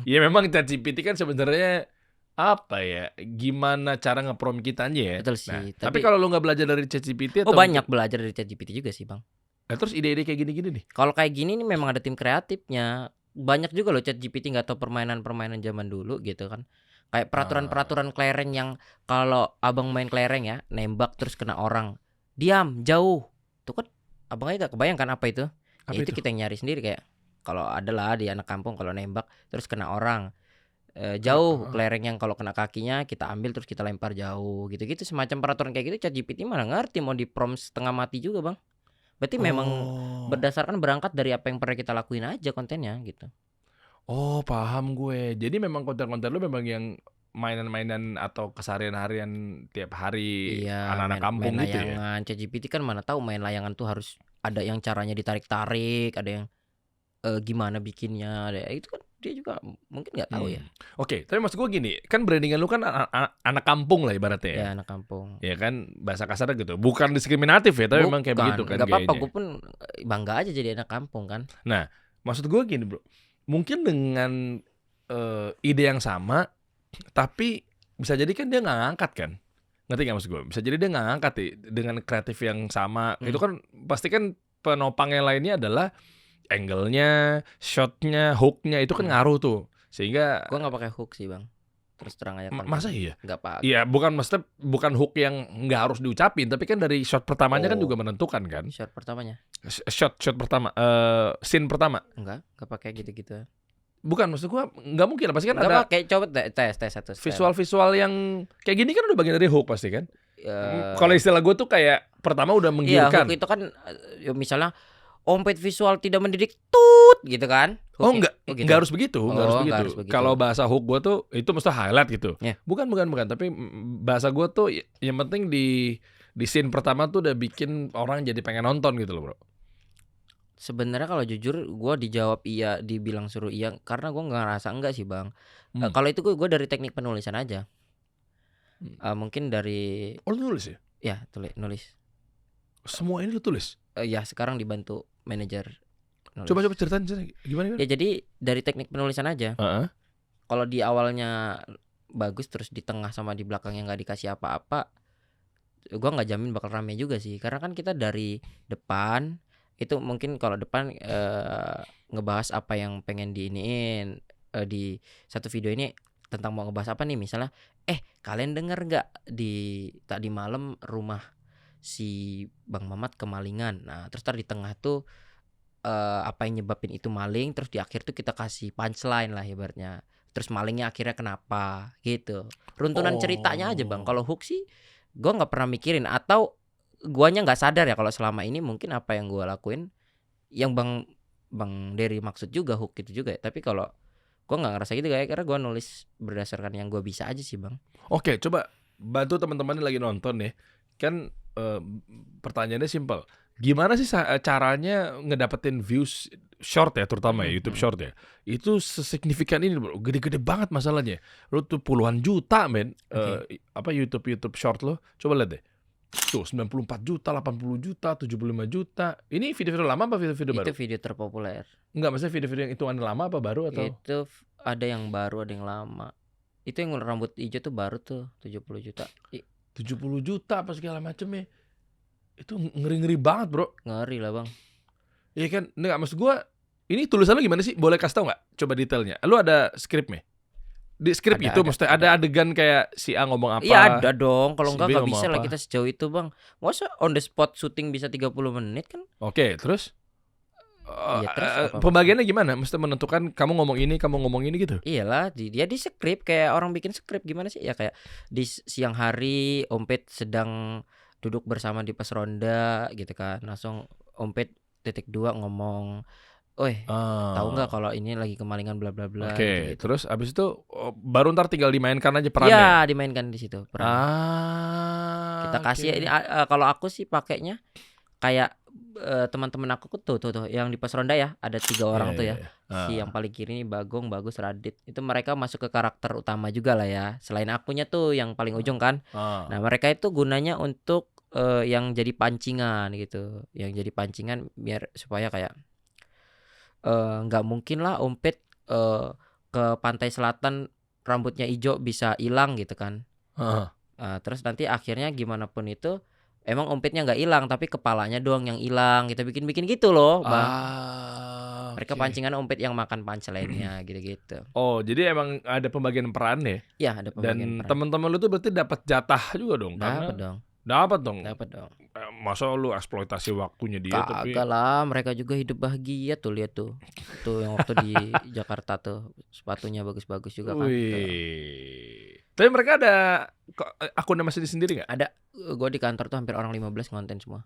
Ya memang ChatGPT kan sebenarnya apa ya? Gimana cara nge-prompt kita aja ya? Betul sih, Nah, tapi tapi- kalau lu nggak belajar dari ChatGPT Oh, banyak belajar dari ChatGPT juga sih, Bang. Terus ide-ide kayak gini-gini nih. Kalau kayak gini nih memang ada tim kreatifnya. Banyak juga loh ChatGPT nggak tahu permainan-permainan zaman dulu gitu kan. Kayak peraturan-peraturan kelereng yang kalau abang main kelereng ya, nembak terus kena orang, diam, jauh. Tuh kan abangnya gak kebayang kan apa itu? Apa Ya itu itu? kita yang nyari sendiri, kayak kalau ada lah di anak kampung kalau nembak terus kena orang. Jauh kelereng yang kalau kena kakinya kita ambil terus kita lempar jauh, gitu-gitu semacam peraturan kayak gitu. ChatGPT mana ngerti, mau di prompt setengah mati juga, Bang. Berarti memang berdasarkan berangkat dari apa yang pernah kita lakuin aja kontennya gitu. Oh, paham gue. Jadi memang konten-konten lu memang yang mainan-mainan atau keseharian harian tiap hari Iya, anak-anak kampung main gitu ya. layangan. ChatGPT kan mana tahu main layangan tuh harus ada yang caranya ditarik-tarik, ada yang gimana bikinnya, ada itu kan dia juga mungkin nggak tahu ya. Oke, tapi maksud gue gini, kan brandingan lu kan anak kampung lah ibaratnya ya. Ya anak kampung. Ya kan bahasa kasarnya gitu. Bukan diskriminatif ya, tapi memang kayak begitu kan Nggak apa-apa, gayanya. gue pun bangga aja jadi anak kampung kan. Maksud gue gini, Bro. Mungkin dengan ide yang sama, tapi bisa jadi kan dia nggak ngangkat kan. Ngerti nggak maksud gue? Bisa jadi dia nggak ngangkat dengan kreatif yang sama. Itu kan pasti kan penopangnya lainnya adalah angle-nya, shot-nya, hook-nya itu kan ngaruh tuh. Sehingga Gue nggak pakai hook sih, Bang. Terus terang aja kan. masa iya? Nggak pakai. Iya, bukan hook yang nggak harus diucapin, tapi kan dari shot pertamanya kan juga menentukan kan. Shot pertamanya Shot pertama, scene pertama. nggak pakai gitu-gitu. Bukan, maksud gua nggak mungkin, pasti kan Nggak ada pakai. Coba tes satu. visual yang kayak gini kan udah bagian dari hook pasti kan. Kalau istilah gue tuh kayak pertama udah Iya, menggiurkan. hook itu kan misalnya ompet visual tidak mendidik tut gitu kan. Oh Hook-nya. enggak, Oh, gitu. enggak harus begitu, enggak harus Oh, begitu. nggak harus begitu. Kalau bahasa hook gue tuh itu mesti highlight gitu. Ya. Bukan, tapi bahasa gue tuh yang penting di scene pertama tuh udah bikin orang jadi pengen nonton gitu loh, bro. Sebenarnya kalau jujur gue dijawab iya, dibilang suruh iya karena gue nggak ngerasa enggak sih bang. Kalau itu gue dari teknik penulisan aja. Mungkin dari Oh, lu nulis ya? ya nulis. Semua ini lu tulis? Ya sekarang dibantu manajer nulis. Coba ceritain gimana? Ya jadi dari teknik penulisan aja. Kalau di awalnya bagus terus di tengah sama di belakangnya nggak dikasih apa-apa, gue nggak jamin bakal rame juga sih. Karena kan kita dari depan itu mungkin kalau depan ngebahas apa yang pengen diiniin di satu video ini tentang mau ngebahas apa nih, misalnya kalian denger nggak di tadi malam rumah si Bang Mamat kemalingan. Nah terus di tengah tuh apa yang nyebabin itu maling, terus di akhir tuh kita kasih punchline lah ibaratnya, terus malingnya akhirnya kenapa gitu, runtunan ceritanya aja bang. Kalau hook sih gue nggak pernah mikirin, atau guanya nggak sadar ya kalau selama ini mungkin apa yang gue lakuin yang bang Dery maksud juga hook gitu juga ya. Tapi kalau gue nggak ngerasa gitu kayak, karena gue nulis berdasarkan yang gue bisa aja sih bang. Oke, coba bantu teman-teman yang lagi nonton nih. Kan pertanyaannya simpel. Gimana sih caranya ngedapetin views short ya, terutama ya YouTube short ya? Itu sesignifikan ini bro, gede-gede banget masalahnya. Lu tuh puluhan juta men. YouTube short lo, coba lihat deh. Tuh 94 juta, 80 juta, 75 juta. Ini video-video lama apa video-video baru? Itu video terpopuler. Enggak, maksudnya video-video yang hitungan lama apa baru atau? Itu ada yang baru, ada yang lama. Itu yang rambut hijau tuh baru tuh 70 juta. 70 juta apa segala macem ya. Itu ngeri-ngeri banget bro. Ngeri lah bang. Iya kan, enggak maksud gue. Ini tulisan lu gimana sih? Boleh kasih tau nggak? Coba detailnya. Lu ada skripnya? Di skrip itu maksudnya ada adegan kayak si A ngomong apa? Iya ada dong. Kalau si enggak B nggak ngomong bisa lah apa? kita sejauh itu bang. Masa on the spot syuting bisa 30 menit kan? Oke, terus? Iya, terus apa pembagiannya gimana? Mesti menentukan kamu ngomong ini gitu? Iyalah, dia di skrip kayak orang bikin skrip gimana sih? Ya kayak di siang hari Ompet sedang duduk bersama di pos ronda gitu kan. Langsung Ompet titik 2 ngomong, tahu nggak kalau ini lagi kemalingan bla bla bla. Oke, gitu. terus abis itu baru ntar tinggal dimainkan aja perannya. Iya, dimainkan di situ peran. Kita kasih ini kalau aku sih pakainya kayak teman-teman aku tuh yang di pos ronda ya, ada 3 orang tuh ya. Si yang paling kiri ini Bagong, Bagus, Radit. Itu mereka masuk ke karakter utama juga lah ya. Selain akunya tuh yang paling ujung kan. Nah, mereka itu gunanya untuk yang jadi pancingan gitu. Yang jadi pancingan biar supaya kayak nggak mungkin lah Ompet ke pantai selatan rambutnya hijau bisa hilang gitu kan. Terus nanti akhirnya gimana pun itu emang Ompetnya nggak hilang, tapi kepalanya doang yang hilang. Kita bikin gitu loh bang. Mereka pancingan Ompet yang makan punchline-nya gitu-gitu. Oh, jadi emang ada pembagian peran ya? Iya, ada pembagian Dan peran. teman-teman lu tuh berarti dapat jatah juga dong? Dapat dong. Dapat dong. Masa lu eksploitasi waktunya dia? Kagak lah, mereka juga hidup bahagia tuh, lihat tuh. Tuh yang waktu di Jakarta tuh sepatunya bagus-bagus juga kan. Wih. Tapi mereka ada akunnya masih sendiri nggak? Ada. Gue di kantor tuh hampir orang 15 konten semua.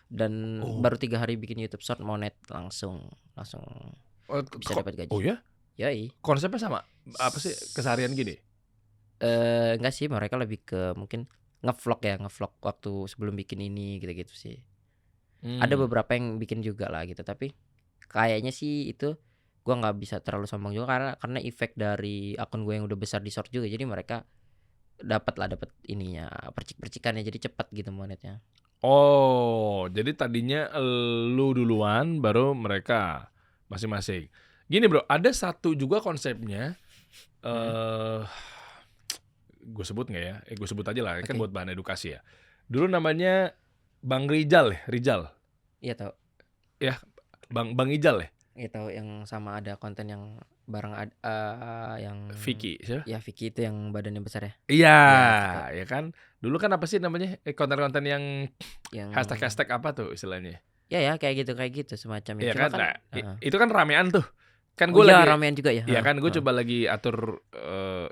Dan baru 3 hari bikin YouTube Short monet langsung bisa dapat gaji. Oh ya? Yoi. Konsepnya sama? Apa sih keseharian gini? Enggak sih, mereka lebih ke mungkin ngevlog waktu sebelum bikin ini gitu-gitu sih. Ada beberapa yang bikin juga lah gitu, tapi kayaknya sih itu gua nggak bisa terlalu sombong juga karena efek dari akun gue yang udah besar di short juga, jadi mereka dapat ininya percikannya, jadi cepat gitu monetnya. Oh, jadi tadinya lu duluan baru mereka masing-masing. Gini bro, ada satu juga konsepnya gue sebut nggak ya? Gue sebut aja lah, kan buat bahan edukasi ya. Dulu namanya Bang Rijal ya, Rijal. Iya tahu. Ya, Bang Ijal ya. Iya tahu, yang sama ada konten yang bareng yang Vicky, siapa? Ya Vicky itu yang badannya besar ya. Iya, ya kan. Dulu kan apa sih namanya? Konten-konten yang hashtag apa tuh istilahnya? Ya kayak gitu semacam itu. Iya kan, nah, itu kan ramean tuh. Kan gue lagi ramean juga ya. Iya kan, gue coba lagi atur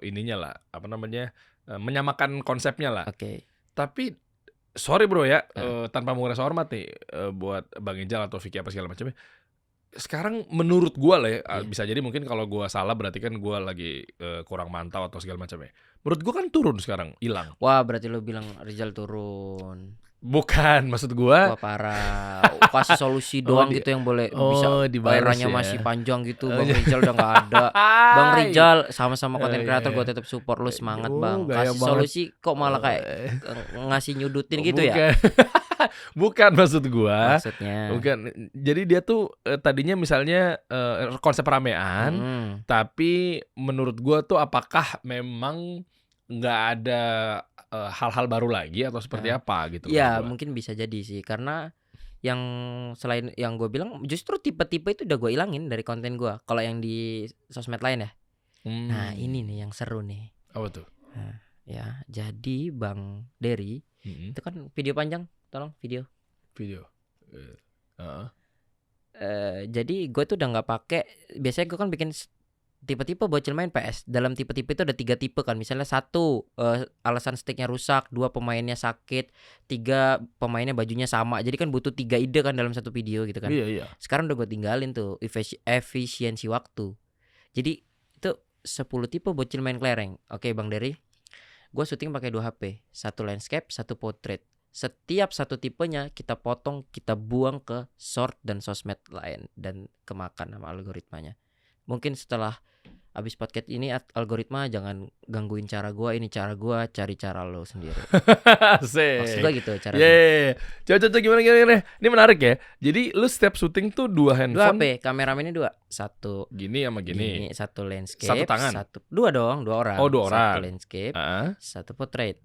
ininya lah, apa namanya, menyamakan konsepnya lah. Oke. Tapi sorry bro ya, tanpa menguras hormat nih buat Bang Ijal atau Vicky apa segala macamnya. Sekarang menurut gua lah ya, bisa jadi mungkin kalau gua salah berarti kan gua lagi kurang mantau atau segala macamnya. Menurut gua kan turun sekarang, hilang. Wah, berarti lu bilang Rizal turun. Bukan, maksud gua. Wah, parah. Kasih solusi doang gitu yang boleh bisa dibalas eranya ya. masih panjang gitu. Bang Rizal udah nggak ada. Bang Rizal sama-sama konten kreator, gue tetap support lu, semangat Bang. gaya Kasih banget. solusi kok malah kayak ngasih nyudutin gitu ya? Bukan maksud gua. Maksudnya. Bukan. Jadi dia tuh tadinya misalnya konsep ramean, tapi menurut gua tuh apakah memang nggak ada hal-hal baru lagi atau seperti apa gitu? Ya maksud gua. mungkin bisa jadi sih, karena yang selain yang gue bilang justru tipe-tipe itu udah gue ilangin dari konten gue. Kalau yang di sosmed lain ya. Nah ini nih yang seru nih. Apa tuh? Nah, ya jadi Bang Dery itu kan video panjang, tolong video. Jadi gue tuh udah nggak pakai. Biasanya gue kan bikin tipe-tipe bocil main PS. Dalam tipe-tipe itu ada 3 tipe kan. Misalnya 1 alasan sticknya rusak, 2 pemainnya sakit, 3 pemainnya bajunya sama. Jadi kan butuh 3 ide kan dalam satu video gitu kan. Iya. Sekarang udah gue tinggalin tuh efisiensi waktu. Jadi itu 10 tipe bocil main kelereng. Oke Bang Dery, gue syuting pakai 2 HP, 1 landscape, 1 portrait. Setiap satu tipenya kita potong, kita buang ke short dan sosmed lain dan kemakan sama algoritmanya. Mungkin setelah abis podcast ini algoritma jangan gangguin cara gua, ini cara gua, cari cara lo sendiri. Maksud gua gitu caranya. Yeah. Coba gimana. Ini menarik ya. Jadi lu setiap syuting tuh 2 handphone. 2 HP, kameramennya 2. 1 gini sama gini. 1 landscape, Satu tangan. 2 dong, 2 orang. Oh, 2 orang. 1 landscape, 1 portrait.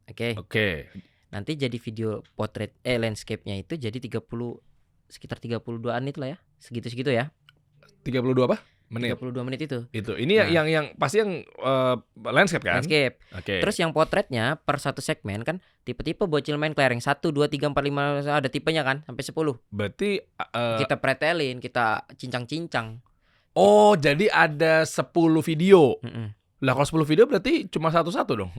Oke. Nanti jadi video portrait landscape-nya itu jadi sekitar 32 menit lah ya. Segitu-segitu ya. 32 apa? Menit. 32 menit itu. Ini yang pasti yang landscape kan? Landscape. Oke. Terus yang potretnya per satu segmen kan tipe-tipe bocil main kelereng 1, 2, 3, 4, 5 ada tipenya kan sampai 10. Berarti Kita pretelin, kita cincang-cincang. oh, jadi ada 10 video. Lah kalau 10 video berarti cuma satu-satu dong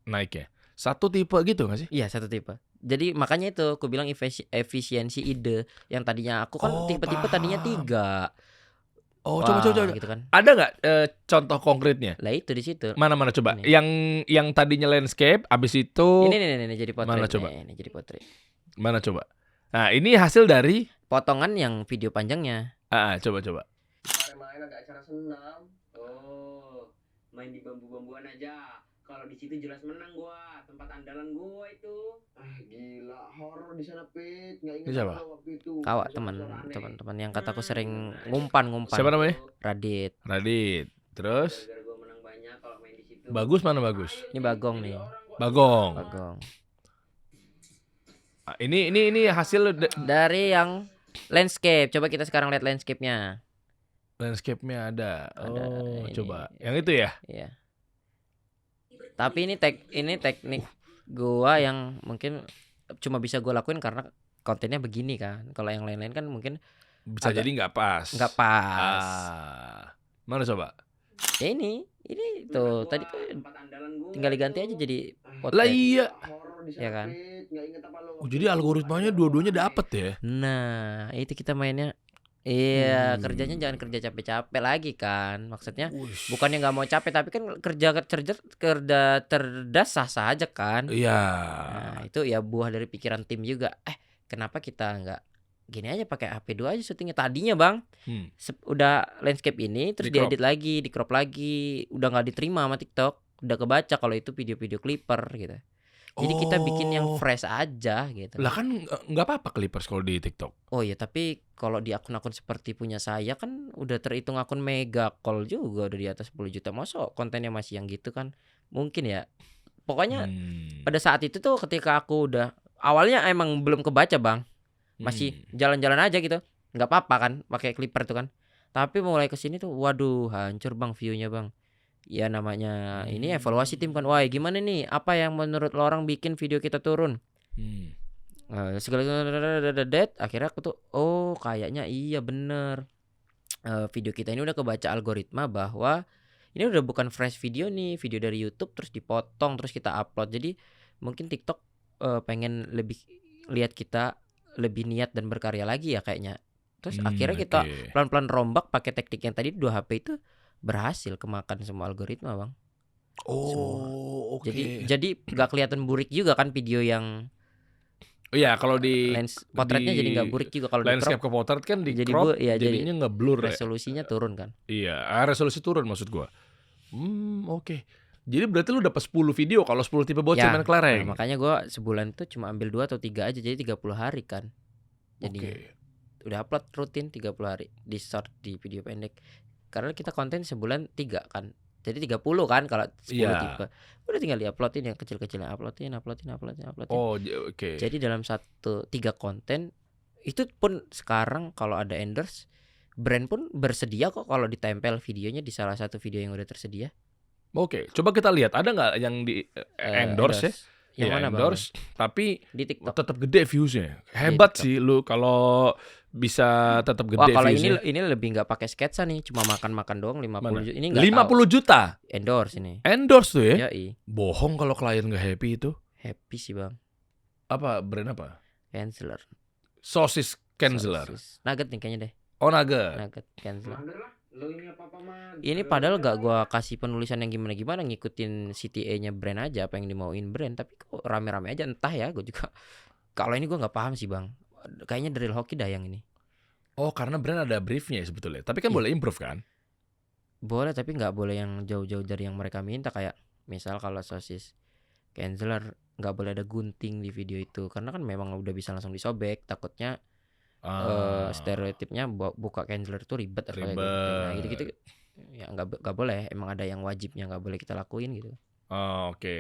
naiknya. Satu tipe gitu gak sih? Iya, satu tipe. Jadi makanya itu aku bilang efisiensi ide. Yang tadinya aku kan tipe-tipe tadinya 3. Oh, Wah, coba. gitu kan. Ada nggak contoh konkretnya? Lah itu di situ. Mana coba? Ini. Yang tadinya landscape, abis itu ini jadi potret. Mana coba? Ini jadi potret. Mana coba? Nah, ini hasil dari potongan yang video panjangnya. Coba. Main ada acara senam. Oh, main di bambu-bambuan aja. Kalau di situ jelas menang gua, tempat andalan gua itu. Gila, horor di sana Pit. Enggak ingat Siapa? waktu itu. Kawa teman-teman yang kataku sering ngumpan. Siapa namanya? Radit. Terus Gara-gara gua menang banyak kalau main di situ. bagus mana bagus? Ini Bagong nih. Bagong. Ini hasil dari yang landscape. Coba kita sekarang lihat landscape-nya. Landscape-nya ada. Ini. Coba. Yang itu ya? Iya. Tapi ini teknik gua yang mungkin cuma bisa gua lakuin karena kontennya begini kan. Kalau yang lain-lain kan mungkin bisa jadi nggak pas. Mana coba? Ya ini tuh tadi tuh tinggal diganti aja jadi potret. Lah iya. Ya kan? Oh, jadi algoritmanya dua-duanya dapet ya? Nah, itu kita mainnya. Iya, kerjanya jangan kerja capek-capek lagi kan. Maksudnya bukannya nggak mau capek, tapi kan kerja cerdas sah-sah aja kan. Iya. Nah, itu ya buah dari pikiran tim juga. Kenapa kita nggak gini aja pakai HP 2 aja syutingnya tadinya Bang. Udah landscape ini terus diedit lagi, di crop lagi, udah nggak diterima sama TikTok. Udah kebaca kalau itu video-video clipper gitu. Jadi kita bikin yang fresh aja gitu. Lah kan nggak apa-apa clippers kalau di TikTok. Oh iya, tapi kalau di akun-akun seperti punya saya kan udah terhitung akun mega call juga, udah di atas 10 juta. Masa kontennya masih yang gitu kan? Mungkin ya. Pokoknya pada saat itu tuh ketika aku udah awalnya emang belum kebaca Bang. Masih jalan-jalan aja gitu. Nggak apa-apa kan pakai clipper tuh kan. Tapi mulai kesini tuh waduh hancur Bang view-nya Bang. Ya namanya ini evaluasi tim kan. Wah gimana nih, apa yang menurut lo orang bikin video kita turun? Segala akhirnya aku tuh kayaknya iya bener, video kita ini udah kebaca algoritma bahwa ini udah bukan fresh video nih, video dari YouTube terus dipotong terus kita upload. Jadi mungkin TikTok pengen lebih lihat kita lebih niat dan berkarya lagi ya kayaknya. Terus akhirnya kita Oke. pelan-pelan rombak pakai teknik yang tadi 2 HP itu berhasil kemakan semua algoritma, Bang. Oh, Jadi nggak kelihatan burik juga kan video yang Iya, kalau di lens potretnya jadi nggak burik juga kalau di landscape crop ke potret kan di jadi crop ya jadi jadinya ngeblur ya. resolusinya turun kan. Iya, resolusi turun maksud gua. Oke. Jadi berarti lu dapat 10 video kalau 10 tipe bocil main kelereng. Nah, makanya gua sebulan tuh cuma ambil 2 atau 3 aja jadi 30 hari kan. Jadinya udah upload rutin 30 hari di short di video pendek. Karena kita konten sebulan 3 kan. Jadi 30 kan kalau 10 Iya. tipe. Udah tinggal di-uploadin yang kecil-kecilnya, uploadin. Oh, oke. Jadi dalam 3 konten itu pun sekarang kalau ada endorse brand pun bersedia kok kalau ditempel videonya di salah satu video yang udah tersedia. Oke, coba kita lihat ada nggak yang di endorse ya? Yang Iya, mana Bang? endorse, tapi Di TikTok. tetap gede viewsnya. Hebat TikTok. sih lu kalau bisa tetap Wah, gede kalau viewsnya. ini lebih nggak pakai sketsa nih, cuma makan-makan doang 50 Mana? juta. Ini nggak 50 juta endorse ini. endorse tuh ya? Yoi. Bohong kalau klien nggak happy itu. Happy sih Bang. Apa brand apa? Canceler. Sosis Canceler. Sosis. Nugget nih kayaknya deh. Oh, Nugget. Nugget Canceler. Mager lah. Lo ini apa-apa mah. Ini padahal gak gua kasih penulisan yang gimana-gimana, ngikutin CTA-nya brand aja apa yang dimauin brand, tapi kok rame-rame aja entah ya, gue juga kalau ini gua nggak paham sih Bang. Kayaknya drill hoki dah yang ini. Oh, karena brand ada briefnya ya sebetulnya. Tapi kan Iya. boleh improve kan? Boleh tapi nggak boleh yang jauh-jauh dari yang mereka minta, kayak misal kalau sosis Canceler nggak boleh ada gunting di video itu karena kan memang udah bisa langsung disobek, takutnya stereotipnya buka Canceler tuh ribet atau kayak gitu. Nah, gitu-gitu ya nggak boleh, emang ada yang wajibnya nggak boleh kita lakuin gitu. Oke.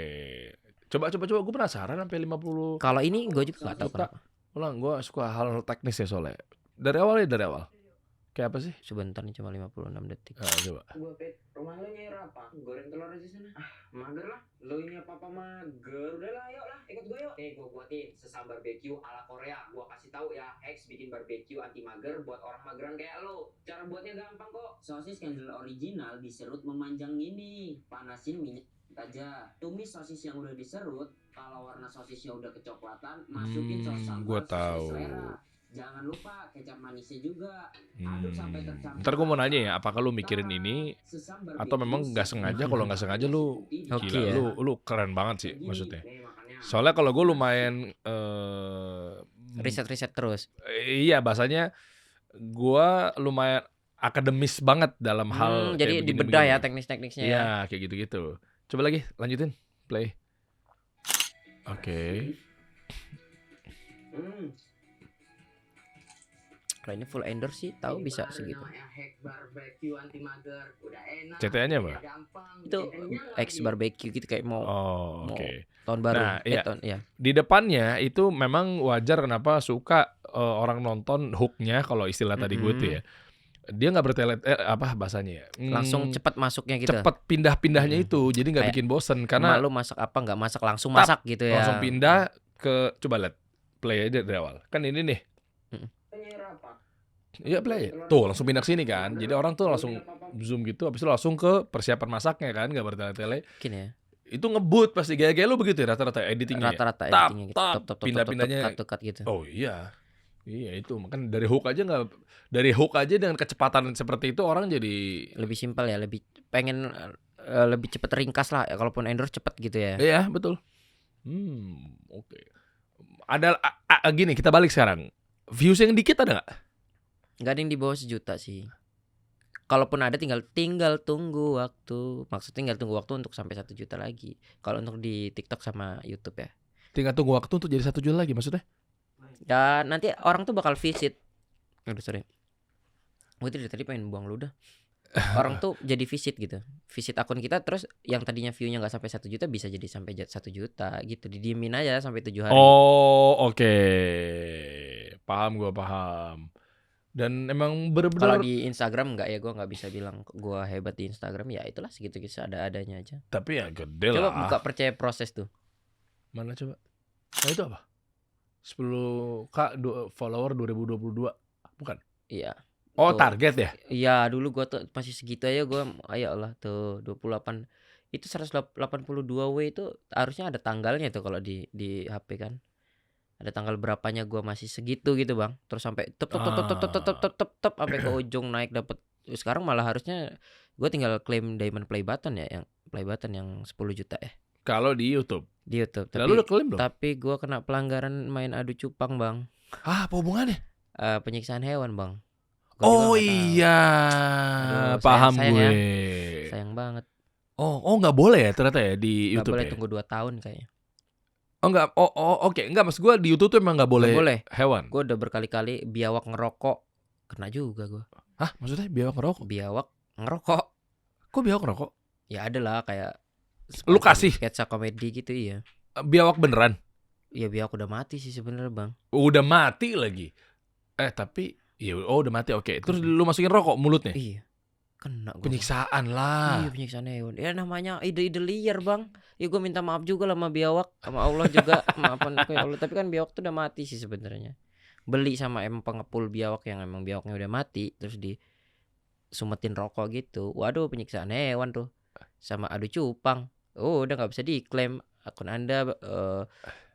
Coba gue penasaran sampai 50. Kalau ini gue juga nggak tahu Juta. kenapa. Ulang, gue suka hal teknis ya soalnya. Dari awal. Kayak apa sih? Sebentar nih cuma 56 detik. Coba. Gua Pet, rumah lu nyair apa? Goreng telur aja sana. Mager lah. Lo ini apa-apa mager. Udah lah, yuk lah, ikut gua yuk. Gua buatin sesam barbeque ala Korea. Gua kasih tahu ya, X bikin barbeque anti mager buat orang mageran kayak lo. Cara buatnya gampang kok. Sosis Canceler original diserut memanjang gini. Panasin minyak aja. Tumis sosis yang udah diserut. Kalau warna sosisnya udah kecoklatan, masukin saus sambal Gua sesuai tahu. selera. Jangan lupa kecap manisnya juga. Aduk sampai tercampur. Ntar gue mau nanya ya, apakah lu mikirin ini atau memang nggak sengaja? Kalau nggak sengaja lu Oke gila, ya. lu keren banget sih maksudnya. Soalnya kalau gue lumayan Riset-riset terus. iya, bahasanya gue lumayan akademis banget dalam hal Jadi kayak dibedah ya begini-begini. teknis-teknisnya ya. Iya, kayak gitu-gitu. Coba lagi, lanjutin, play. Oke. Kalau ini full endorse sih tahu bisa segitu. CTA-nya apa? Itu X barbecue gitu kayak mau Oh, oke. tahun baru. Nah, iya. Ya. Di depannya itu memang wajar kenapa suka orang nonton hooknya kalau istilah tadi gue tuh ya. Dia nggak bertele apa bahasanya ya? Langsung cepat masuknya gitu. Cepet pindah-pindahnya itu, jadi nggak Kayak bikin bosen karena lu masak apa nggak masak langsung masak gitu ya. langsung pindah ke coba lihat play aja dari awal. Kan ini nih. Iya play. Tuh langsung pindah ke sini kan. Jadi orang tuh langsung zoom gitu, habis itu langsung ke persiapan masaknya kan, nggak bertele-tele. Mungkin ya. Itu ngebut pasti gaya-gaya lu begitu ya rata-rata editingnya. Rata-rata Tap, editingnya gitu. tap, Top, pindah-pindahnya. cut gitu. Oh iya. Iya itu, makanya dari hook aja dengan kecepatan seperti itu orang jadi Lebih simpel ya, lebih pengen lebih cepet ringkas lah. Kalaupun endorse cepet gitu ya. iya betul. Oke. Ada gini, kita balik sekarang. Views yang dikit ada nggak? Nggak ada yang di bawah 1 juta sih. Kalaupun ada tinggal tunggu waktu. Maksudnya tinggal tunggu waktu untuk sampai 1 juta lagi. Kalau untuk di TikTok sama YouTube ya. Tinggal tunggu waktu untuk jadi 1 juta lagi maksudnya? Dan nanti orang tuh bakal visit. Aduh sorry. Gue dari tadi pengen buang lu dah. Orang tuh jadi visit gitu. Visit akun kita terus yang tadinya view-nya nggak sampai 1 juta bisa jadi sampai 1 juta gitu. Didiemin aja sampai 7 hari. Oh oke. Paham. Dan emang Kalau bener-bener. di Instagram nggak ya, gue nggak bisa bilang gue hebat di Instagram, ya itulah segitu-gitu ada-adanya aja. Tapi ya gede Coba lah. buka percaya proses tuh. Mana coba? Oh itu apa? 10K follower 2022. Bukan? Iya. Oh, Tuh. target ya? Iya, dulu gua tuh masih segitu aja gua, ya Allah tuh 28 itu 182W itu harusnya ada tanggalnya tuh kalau di HP kan. Ada tanggal berapanya gua masih segitu gitu, Bang. Terus sampai sampai ke ujung naik dapat. Sekarang malah harusnya gua tinggal klaim Diamond Play Button ya, yang Play Button yang 10 juta ya Kalau di YouTube. di YouTube. Lalu udah klaim belum? Tapi gua kena pelanggaran main adu cupang, Bang. Ah, apa hubungannya? Penyiksaan hewan, Bang. Gua juga Oh nggak tahu. iya, Aduh, paham sayang ya. gue. Sayang banget. Oh nggak boleh ya ternyata ya di Nggak YouTube boleh ya? tunggu 2 tahun kayaknya. Oh nggak, oke, nggak, maksud gue di YouTube tuh emang nggak boleh Nggak boleh. hewan. Gue udah berkali-kali biawak ngerokok, kena juga gue. Hah, maksudnya biawak ngerokok? Biawak ngerokok. Kok biawak ngerokok? Ya ada lah kayak Lu semacam kasih? sketsa komedi gitu ya. Biawak beneran? Ya biawak udah mati sih sebenarnya, Bang. Udah mati lagi. Tapi udah mati, oke. Terus lu masukin rokok mulutnya? Iya. Kena gua. Penyiksaan lah. Iya, penyiksaan hewan. Ya namanya ide-ide liar, Bang. Ya gue minta maaf juga lah sama biawak, sama Allah juga. Maafan aku ya Allah. Tapi kan biawak tuh udah mati sih sebenarnya. Beli sama emang pengepul biawak yang emang biawaknya udah mati, terus disumetin rokok gitu. Waduh, penyiksaan hewan tuh. Sama adu cupang. Oh, udah nggak bisa diklaim. Akun Anda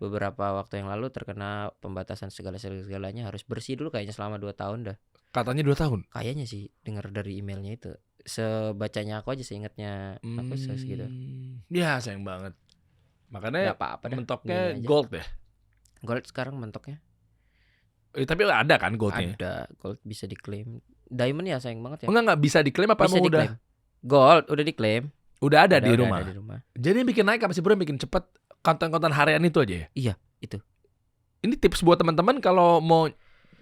beberapa waktu yang lalu terkena pembatasan segalanya, harus bersih dulu kayaknya selama 2 tahun dah. Katanya 2 tahun. Kayaknya sih dengar dari emailnya itu. Sebacanya aku aja seingatnya aku segitu. Ya sayang banget. Makanya Gak apa-apa dah. mentoknya Gini aja. gold ya. Gold sekarang mentoknya Tapi ada kan goldnya? ada. Gold bisa diklaim. Diamond ya sayang banget ya. Enggak bisa diklaim apa Bisa emang udah? diklaim. Gold udah diklaim. Udah ada di Udah rumah. ada di rumah. Jadi yang bikin naik apa sih bro? Yang bikin cepet konten-konten harian itu aja ya? Iya, itu. Ini tips buat teman-teman kalau mau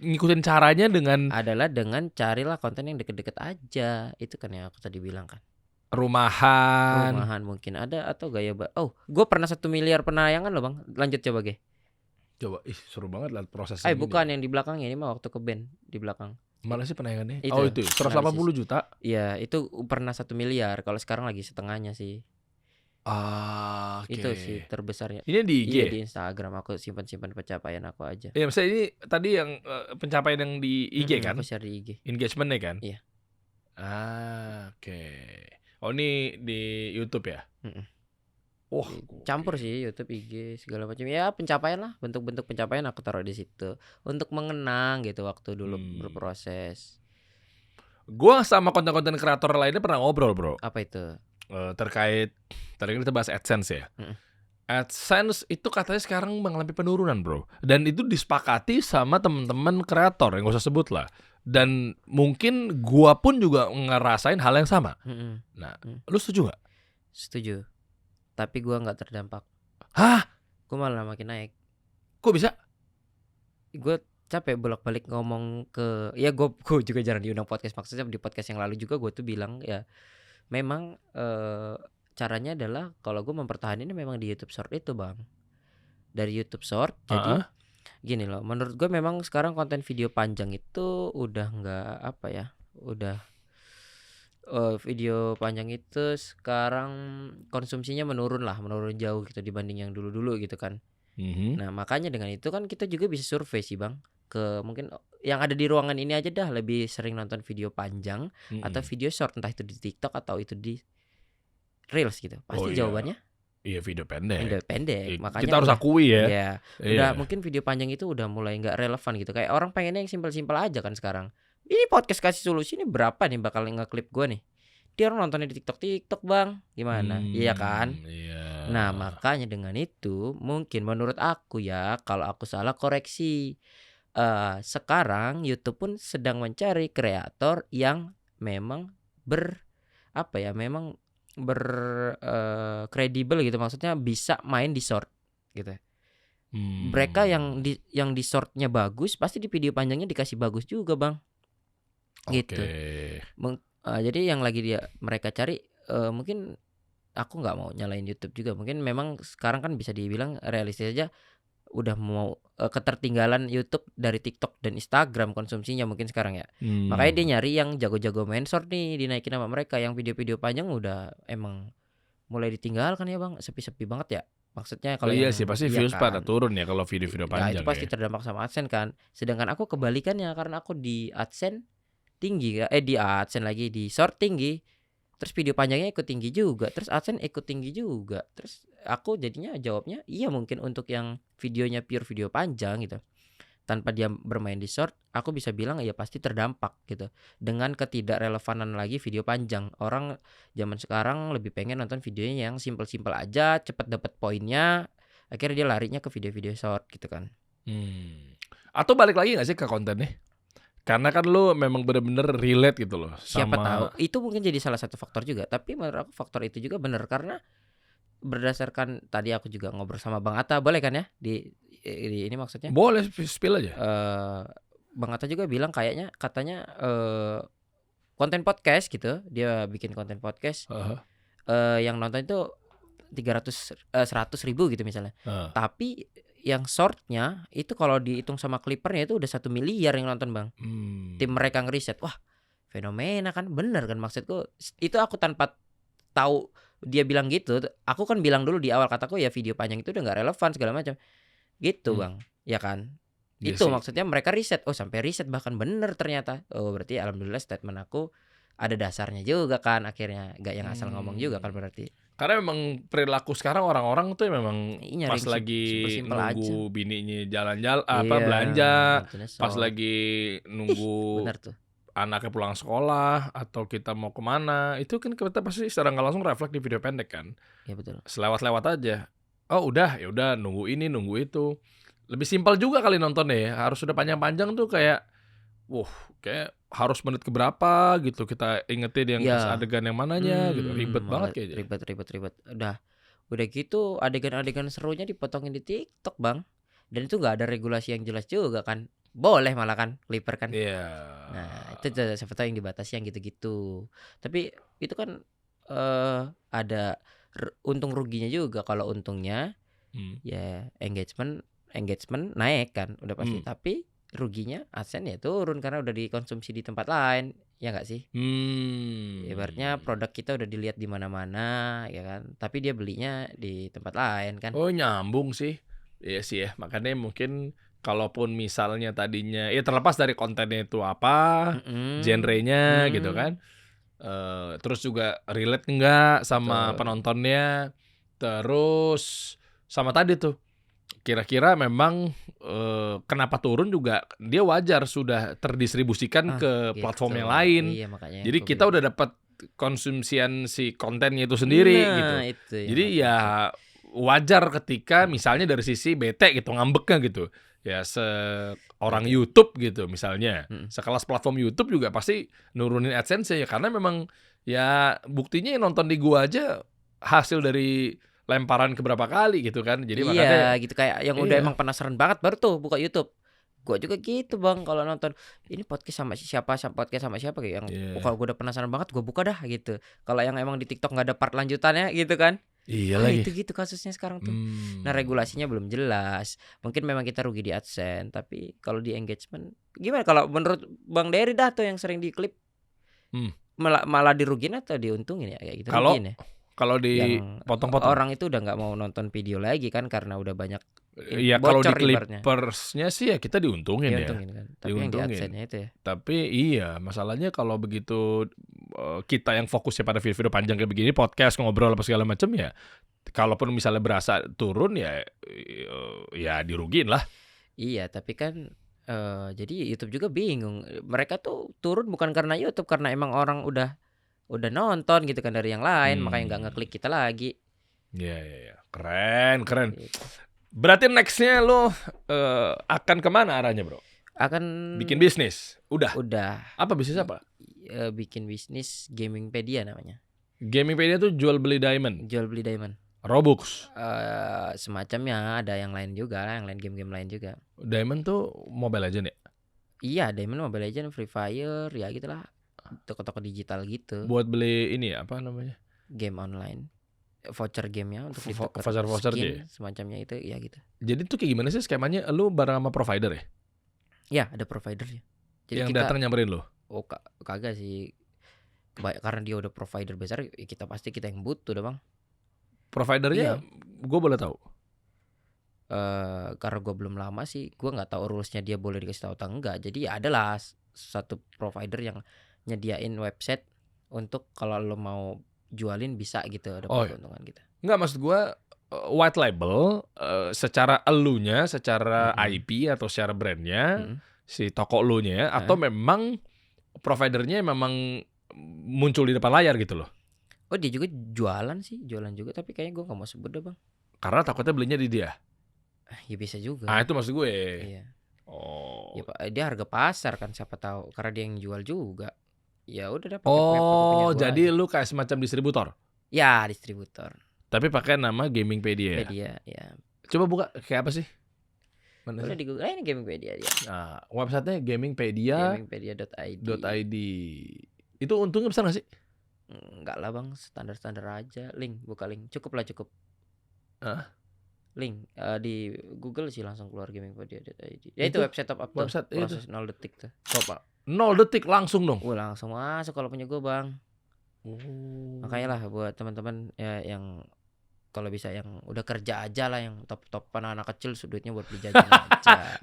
ngikutin caranya dengan Adalah dengan carilah konten yang deket-deket aja. Itu kan yang aku tadi bilang kan. rumahan. Rumahan mungkin ada atau gaya gue pernah 1 miliar penayangan loh, Bang. Lanjut coba Ge. Coba, seru banget lah proses Bukan yang di belakangnya, ini mah waktu ke band di belakang. Mana sih penayangannya? Itu, Itu 180 juta. Iya, itu pernah 1 miliar. Kalau sekarang lagi setengahnya sih. Oke. Itu sih terbesarnya. Ini di IG. Iya, di Instagram aku simpan pencapaian aku aja. Iya, misalnya ini tadi yang pencapaian yang di IG kan? Aku share di IG. Engagementnya kan? Iya. Oke. Oh ini di YouTube ya? Wah, Campur sih YouTube, IG segala macam. Ya pencapaian lah, bentuk-bentuk pencapaian aku taruh di situ untuk mengenang gitu waktu dulu berproses. Gua sama konten-konten kreator lainnya pernah ngobrol bro. Apa itu? Terkait tadi kita bahas AdSense ya. AdSense itu katanya sekarang mengalami penurunan bro. Dan itu disepakati sama teman-teman kreator yang gak usah sebut lah. Dan mungkin gua pun juga ngerasain hal yang sama. Nah, lu setuju gak? Setuju. Tapi gua nggak terdampak. Hah? Gua malah makin naik. Kok bisa? Gue capek bolak-balik ngomong ke, ya gue juga jarang diundang podcast. Maksudnya di podcast yang lalu juga gue tuh bilang ya memang caranya adalah kalau gue mempertahankan ini memang di YouTube Short itu, Bang. Dari YouTube Short. Jadi gini loh, menurut gue memang sekarang konten video panjang itu udah nggak apa ya, udah video panjang itu sekarang konsumsinya menurun jauh gitu dibanding yang dulu-dulu gitu kan. Nah makanya dengan itu kan kita juga bisa survei sih, Bang, ke mungkin yang ada di ruangan ini aja dah lebih sering nonton video panjang atau video short, entah itu di TikTok atau itu di Reels gitu. Pasti jawabannya iya video pendek. Video pendek. Makanya kita harus akui ya. Ya, udah mungkin video panjang itu udah mulai nggak relevan gitu. Kayak orang pengennya yang simpel-simpel aja kan sekarang. Ini podcast kasih solusi ini berapa nih bakal ngeklip gue nih? Dia orang nontonnya di TikTok, Bang. Gimana? Iya kan? Iya. Nah, makanya dengan itu mungkin menurut aku ya, kalau aku salah koreksi. Sekarang YouTube pun sedang mencari kreator yang memang kredibel gitu, maksudnya bisa main di short gitu. Mereka yang di shortnya bagus pasti di video panjangnya dikasih bagus juga, Bang. Gitu. Jadi yang lagi mereka cari mungkin aku nggak mau nyalain YouTube juga. Mungkin memang sekarang kan bisa dibilang realistis aja udah mau ketertinggalan YouTube dari TikTok dan Instagram konsumsinya mungkin sekarang ya. Makanya dia nyari yang jago-jago main short nih, dinaikin sama mereka. Yang video-video panjang udah emang mulai ditinggalkan ya, Bang. Sepi-sepi banget ya. Maksudnya kalau iya sih pasti views pada turun ya kalau video-video panjang. Itu pasti terdampak sama AdSense kan. Sedangkan aku kebalikannya, karena aku di AdSense tinggi, di AdSense lagi, di short tinggi, terus video panjangnya ikut tinggi juga, terus AdSense ikut tinggi juga. Terus aku jadinya jawabnya iya, mungkin untuk yang videonya pure video panjang gitu, tanpa dia bermain di short, aku bisa bilang ya pasti terdampak gitu. Dengan ketidakrelevanan lagi video panjang. Orang zaman sekarang lebih pengen nonton videonya yang simpel-simpel aja, cepet dapet poinnya, akhirnya dia larinya ke video-video short gitu kan. Atau balik lagi gak sih ke kontennya? Karena kan lu memang bener-bener relate gitu loh Siapa sama... tahu itu mungkin jadi salah satu faktor juga. Tapi menurut aku faktor itu juga benar, karena berdasarkan tadi aku juga ngobrol sama Bang Atta, boleh kan ya di ini maksudnya Boleh spill aja. Bang Atta juga bilang katanya konten podcast gitu, dia bikin konten podcast, yang nonton itu 100 ribu gitu misalnya. Tapi yang shortnya itu kalau dihitung sama clippernya itu udah 1 miliar yang nonton, Bang. Tim mereka ngeriset, wah fenomena kan, bener kan maksudku. Itu aku tanpa tahu dia bilang gitu, aku kan bilang dulu di awal, kataku ya video panjang itu udah nggak relevan segala macam gitu, Bang, ya kan. Iya Itu sih. maksudnya mereka riset, oh sampai riset bahkan bener ternyata. Oh berarti alhamdulillah statement aku ada dasarnya juga kan, akhirnya nggak yang asal ngomong juga kan berarti. Karena memang perilaku sekarang orang-orang tuh memang Nyari pas lagi simpel-simpel nunggu aja. bininya jalan-jalan Iya, belanja, nontonnya pas short. lagi nunggu Bener tuh. anaknya pulang sekolah atau kita mau kemana, itu kan kita pasti secara nggak langsung refleks di video pendek kan. Ya betul. Selewat-lewat aja. Oh udah, ya udah nunggu ini nunggu itu. Lebih simpel juga kali nontonnya ya. Harus udah panjang-panjang tuh kayak, kayak harus menit keberapa gitu kita ingetin yang Ya. adegan yang mananya gitu. Ribet banget malah kayaknya. Ribet. Udah gitu adegan-adegan serunya dipotongin di TikTok, Bang. Dan itu nggak ada regulasi yang jelas juga kan. Boleh malah kan clipper kan. Iya. Nah, itu siapa tahu yang dibatasi yang gitu-gitu. Tapi itu kan ada untung ruginya juga. Kalau untungnya ya engagement naik kan udah pasti. Tapi ruginya AdSense ya turun karena udah dikonsumsi di tempat lain, ya nggak sih? Ibaratnya produk kita udah dilihat di mana-mana, ya kan? Tapi dia belinya di tempat lain kan? Oh nyambung sih. Iya sih ya. Makanya mungkin kalaupun misalnya tadinya ya terlepas dari kontennya itu apa, genrenya gitu kan. Terus juga relate enggak sama Betul. penontonnya. Terus sama tadi tuh kira-kira memang kenapa turun juga dia wajar sudah terdistribusikan ke gitu. platform yang lain. Iya, makanya Jadi aku kita bilang. udah dapat konsumsian si kontennya itu sendiri gitu. Itu yang Jadi aku ya wajar ketika misalnya dari sisi bete gitu ngambeknya gitu. Ya seorang Bete. YouTube gitu misalnya. Sekelas platform YouTube juga pasti nurunin AdSense ya karena memang ya buktinya yang nonton di gua aja hasil dari lemparan keberapa kali gitu kan. Jadi makanya gitu kayak yang udah emang penasaran banget baru tuh buka YouTube. Gua juga gitu, Bang, kalau nonton ini podcast sama siapa kayak yang kalau gua udah penasaran banget gua buka dah gitu. Kalau yang emang di TikTok nggak ada part lanjutannya gitu kan. Iya lagi. Itu gitu kasusnya sekarang tuh. Nah, regulasinya belum jelas. Mungkin memang kita rugi di AdSense, tapi kalau di engagement gimana kalau menurut Bang Dery dah tuh yang sering diklip? Malah dirugiin atau diuntungin ya kayak gitu? Rugiin ya? Kalau Yang dipotong-potong orang itu udah nggak mau nonton video lagi kan karena udah banyak ya kalau di bocor ibaratnya. Clippers-nya sih ya kita diuntungin ya. Kan. Tapi yang di AdSense-nya itu ya. Tapi iya, masalahnya kalau begitu kita yang fokusnya pada video-video panjang kayak begini, podcast, ngobrol apa segala macam ya, kalaupun misalnya berasa turun ya dirugiin lah. Iya, tapi kan jadi YouTube juga bingung. Mereka tuh turun bukan karena YouTube, karena emang orang udah nonton gitu kan dari yang lain, makanya nggak ngeklik kita lagi. Iya. Keren. Gitu. Berarti nextnya lo akan kemana arahnya, bro? Akan bikin bisnis? Udah. Apa bisnis apa? Bikin bisnis Gamingpedia namanya. Gamingpedia tuh jual beli diamond. Robux. Semacamnya ada yang lain juga, yang lain game-game lain juga. Diamond tuh Mobile Legends ya? Iya, Diamond, Mobile Legends, Free Fire, ya gitulah. Toko-toko digital gitu. Buat beli ini apa namanya? Game online. Voucher gamenya untuk ditukar voucher skin, dia. semacamnya itu ya gitu. Jadi tuh kayak gimana sih skemanya? Lu bareng sama provider ya? Ya, ada providernya. Jadi yang kita datang nyamperin lo? Oh, kagak sih. Karena dia udah provider besar, kita yang butuh dah, Bang. Providernya gue boleh tahu? Karena gue belum lama sih, gue nggak tahu rulesnya dia boleh dikasih tahu atau enggak. Jadi ya adalah satu provider yang nyediain website untuk kalau lo mau jualin bisa gitu dapat Oh, iya. keuntungan gitu. Enggak, maksud gua white label secara elunya, secara Mm-mm. IP atau secara brandnya Mm-mm. si toko elunya, atau memang providernya memang muncul di depan layar gitu loh. Oh dia juga jualan juga tapi kayaknya gue nggak mau sebut deh bang. Karena takutnya belinya di dia. Ya bisa juga. Ah, itu maksud gue. Iya. Oh. Ya, dia harga pasar kan siapa tahu karena dia yang jual juga. Ya udah pakai punya Oh, gua jadi aja. lu kayak semacam distributor. Ya distributor. Tapi pakai nama Gamingpedia. Media ya. Coba buka kayak apa sih? Mana Udah sih? di Google ini Gamingpedia ya. Nah, websitenya gamingpedia.id. Gamingpedia.id. Itu untungnya besar gak sih? Enggak lah bang, standar-standar aja. Link, buka link. Cukup. Hah? Link di Google sih langsung keluar Gamingpedia.id. Ya itu Itu website top up tuh. website itu. Proses 0 detik tuh. Coba. 0 detik langsung dong. Wah langsung masuk kalau punya gue bang. Oh. Makanya lah buat teman-teman ya yang kalau bisa yang udah kerja aja lah, yang top anak kecil duitnya buat beli jajan aja.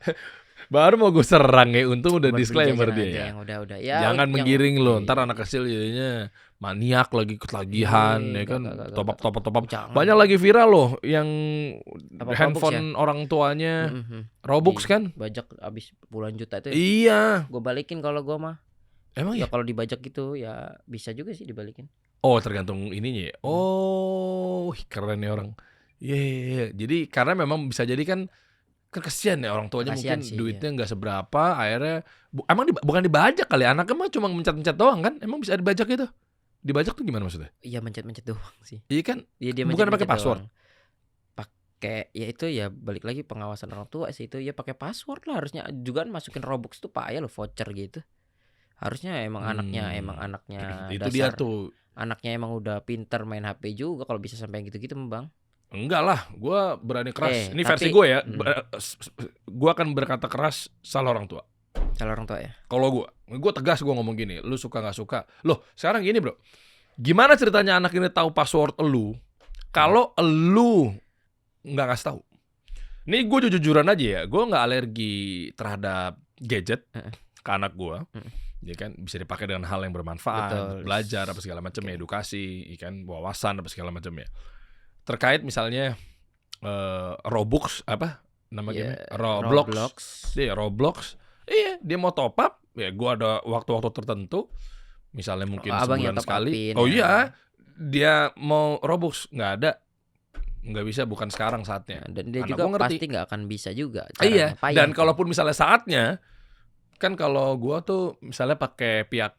Baru mau gue serang ya, untung udah Buat beli disclaimer jajan dia aja ya. yang udah ya. Jangan yang- menggiring lo, iya. ntar anak kecil jadinya maniak lagi ketagihan ya kan, Enggak. top up. Jangan. Banyak lagi viral loh yang Apa, handphone orang tuanya Robux Di- kan? Bajak abis puluhan juta itu. Iya. Gue balikin kalau gue mah. Emang ya? Ya kalau dibajak gitu ya bisa juga sih dibalikin. Oh, tergantung ininya ya. Oh, keren ya orang. Iya. Jadi karena memang bisa jadi kan kesian ya orang tuanya, Kasian mungkin sih, duitnya nggak seberapa, akhirnya emang bukan dibajak kali, anaknya mah cuma mencet-mencet doang kan? Emang bisa dibajak itu? Dibajak tuh gimana maksudnya? Iya mencet-mencet doang sih. Iya kan? Iya dia Bukan mencet-mencet pakai password? doang. Pakai ya itu ya balik lagi pengawasan orang tua sih itu ya pakai password lah harusnya juga kan masukin Robux tuh payah lo voucher gitu. Harusnya emang anaknya Itu dia tuh. anaknya emang udah pinter main HP juga kalau bisa sampai yang gitu-gitu Bang. Enggak lah, gue berani keras. Ini tapi- versi gue ya. Gue akan berkata keras salah orang tua. Salah orang tua ya. Kalau gue tegas, gue ngomong gini, lu suka nggak suka. Loh, sekarang gini bro, gimana ceritanya anak ini tahu password lu kalau lu nggak kasih tahu? Ini gue jujuran aja ya, gue nggak alergi terhadap gadget ke anak gue. Ya kan bisa dipakai dengan hal yang bermanfaat, Betul. belajar apa segala macam, edukasi, kan wawasan apa segala macam ya. Terkait misalnya Robux apa nama Iya, gamenya? Roblox. Dia Roblox. Iya, dia mau top up, ya gua ada waktu-waktu tertentu. Misalnya mungkin abang yang sebulan top sekali. upin, Oh ya. iya, dia mau Robux nggak ada. Nggak bisa, bukan sekarang saatnya. Dan dia Anak juga gua ngerti. pasti nggak akan bisa juga. Iya, Caranya payah dan tuh. kalaupun misalnya saatnya, kan kalau gua tuh misalnya pakai pihak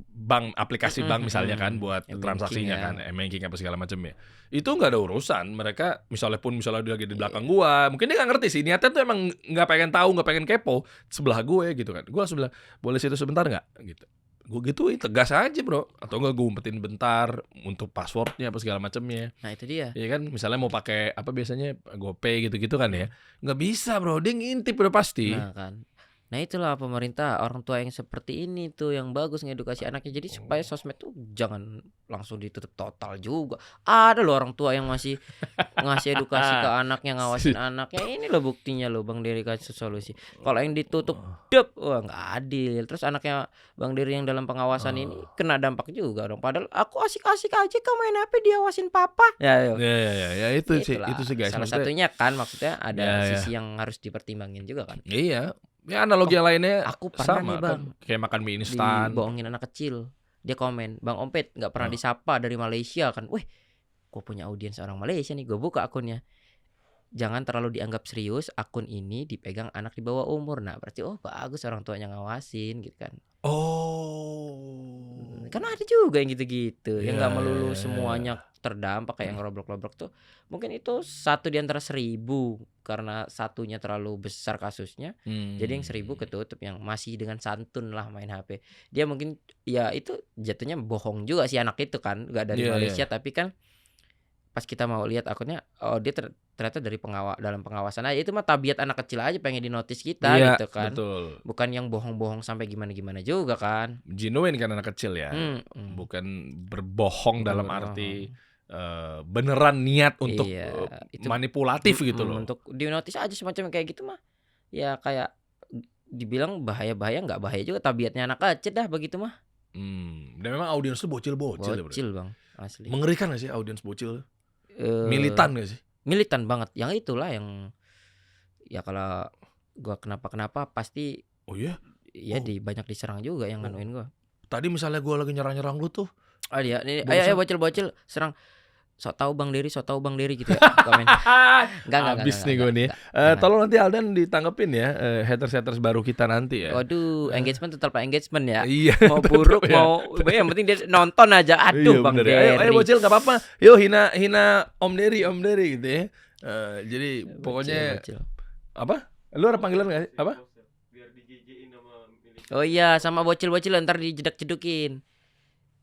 bank, aplikasi bank misalnya kan buat M-banking transaksinya ya. kan, M-banking apa segala macamnya. Itu nggak ada urusan. Mereka misalnya dia lagi di belakang gua, mungkin dia nggak ngerti sih, niatnya tuh emang nggak pengen tahu, nggak pengen kepo sebelah gue gitu kan. Gua langsung bilang, boleh situ sebentar nggak? Gitu. Gue gituin tegas aja bro, atau enggak gue umpetin bentar untuk passwordnya apa segala macamnya. Nah itu dia. Iya kan, misalnya mau pakai apa biasanya GoPay gitu-gitu kan ya, nggak bisa bro, dia ngintip udah pasti. Nah kan. Nah itulah pemerintah, orang tua yang seperti ini tuh yang bagus ngedukasi anaknya. Jadi supaya sosmed tuh jangan langsung ditutup total juga. Ada loh orang tua yang masih ngasih edukasi ke anaknya, ngawasin anaknya. Ini loh buktinya loh Bang Dery kasih solusi. Kalau yang ditutup, wah nggak adil. Terus anaknya Bang Dery yang dalam pengawasan ini kena dampak juga dong. Padahal aku asik-asik aja kok main HP diawasin papa. Ya, Ya itu sih, itulah. itu sih guys. Salah Maksudnya, satunya kan maksudnya ada Ya. sisi yang harus dipertimbangin juga kan. iya. Ya analogi yang lainnya Aku pernah sama nih Bang, kan, kayak makan mie instan. dibohongin anak kecil. Dia komen, Bang Ompet nggak pernah disapa dari Malaysia kan. Wih, gue punya audiens orang Malaysia nih. Gue buka akunnya. Jangan terlalu dianggap serius. Akun ini dipegang anak di bawah umur. Nah berarti bagus orang tuanya ngawasin gitu kan. Oh. Kan ada juga yang gitu-gitu. Yang nggak Iya, melulu iya, semuanya terdampak kayak yang ngeroblok-roblok tuh. Mungkin itu 1 di antara 1000 karena satunya terlalu besar kasusnya. Jadi yang 1000 ketutup, yang masih dengan santun lah main HP. Dia mungkin ya itu jatuhnya bohong juga sih anak itu kan, nggak dari Iya, Malaysia tapi kan pas kita mau lihat akunnya, dia ternyata dari dalam pengawasan aja. Itu mah tabiat anak kecil aja pengen dinotis kita Iya, gitu kan. betul. Bukan yang bohong-bohong sampai gimana-gimana juga kan. Genuine kan anak kecil ya. Bukan berbohong Bukan dalam berbohong. arti beneran niat untuk Iya, itu manipulatif gitu loh. Untuk dinotis aja semacam kayak gitu mah. Ya kayak dibilang bahaya-bahaya nggak bahaya juga, tabiatnya anak kecil dah begitu mah. Dan memang audiens tuh bocil-bocil ya, bro. Bocil bang, asli. Mengerikan gak sih audiens bocil? Eh, Militan gak sih? Militan banget. Yang itulah yang ya kalau gua kenapa-kenapa pasti Oh iya? ya Oh. banyak diserang juga yang nganuin gua. Tadi misalnya gue lagi nyerang-nyerang lu tuh. Oh dia ini Barusan- ayo bocil-bocil serang. Sok tahu Bang Dery gitu ya. Komen. Enggak. Habis nih gue nih. Jangan. Tolong nanti Aldan ditanggepin ya haters-haters baru kita nanti ya. Waduh, engagement tetap engagement ya. Iya. Mau buruk tetep ya. mau yang penting dia nonton aja. Aduh Iya, Bang bener Dery. ya. Ayo bocil gak apa-apa. Yuk hina Om Dery gitu ya. Jadi pokoknya Bocil. apa? Lu ada panggilan gak sih? Apa? Biar di-JJ-in sama milik. Oh iya, sama bocil-bocil ntar dijedak-jedukin.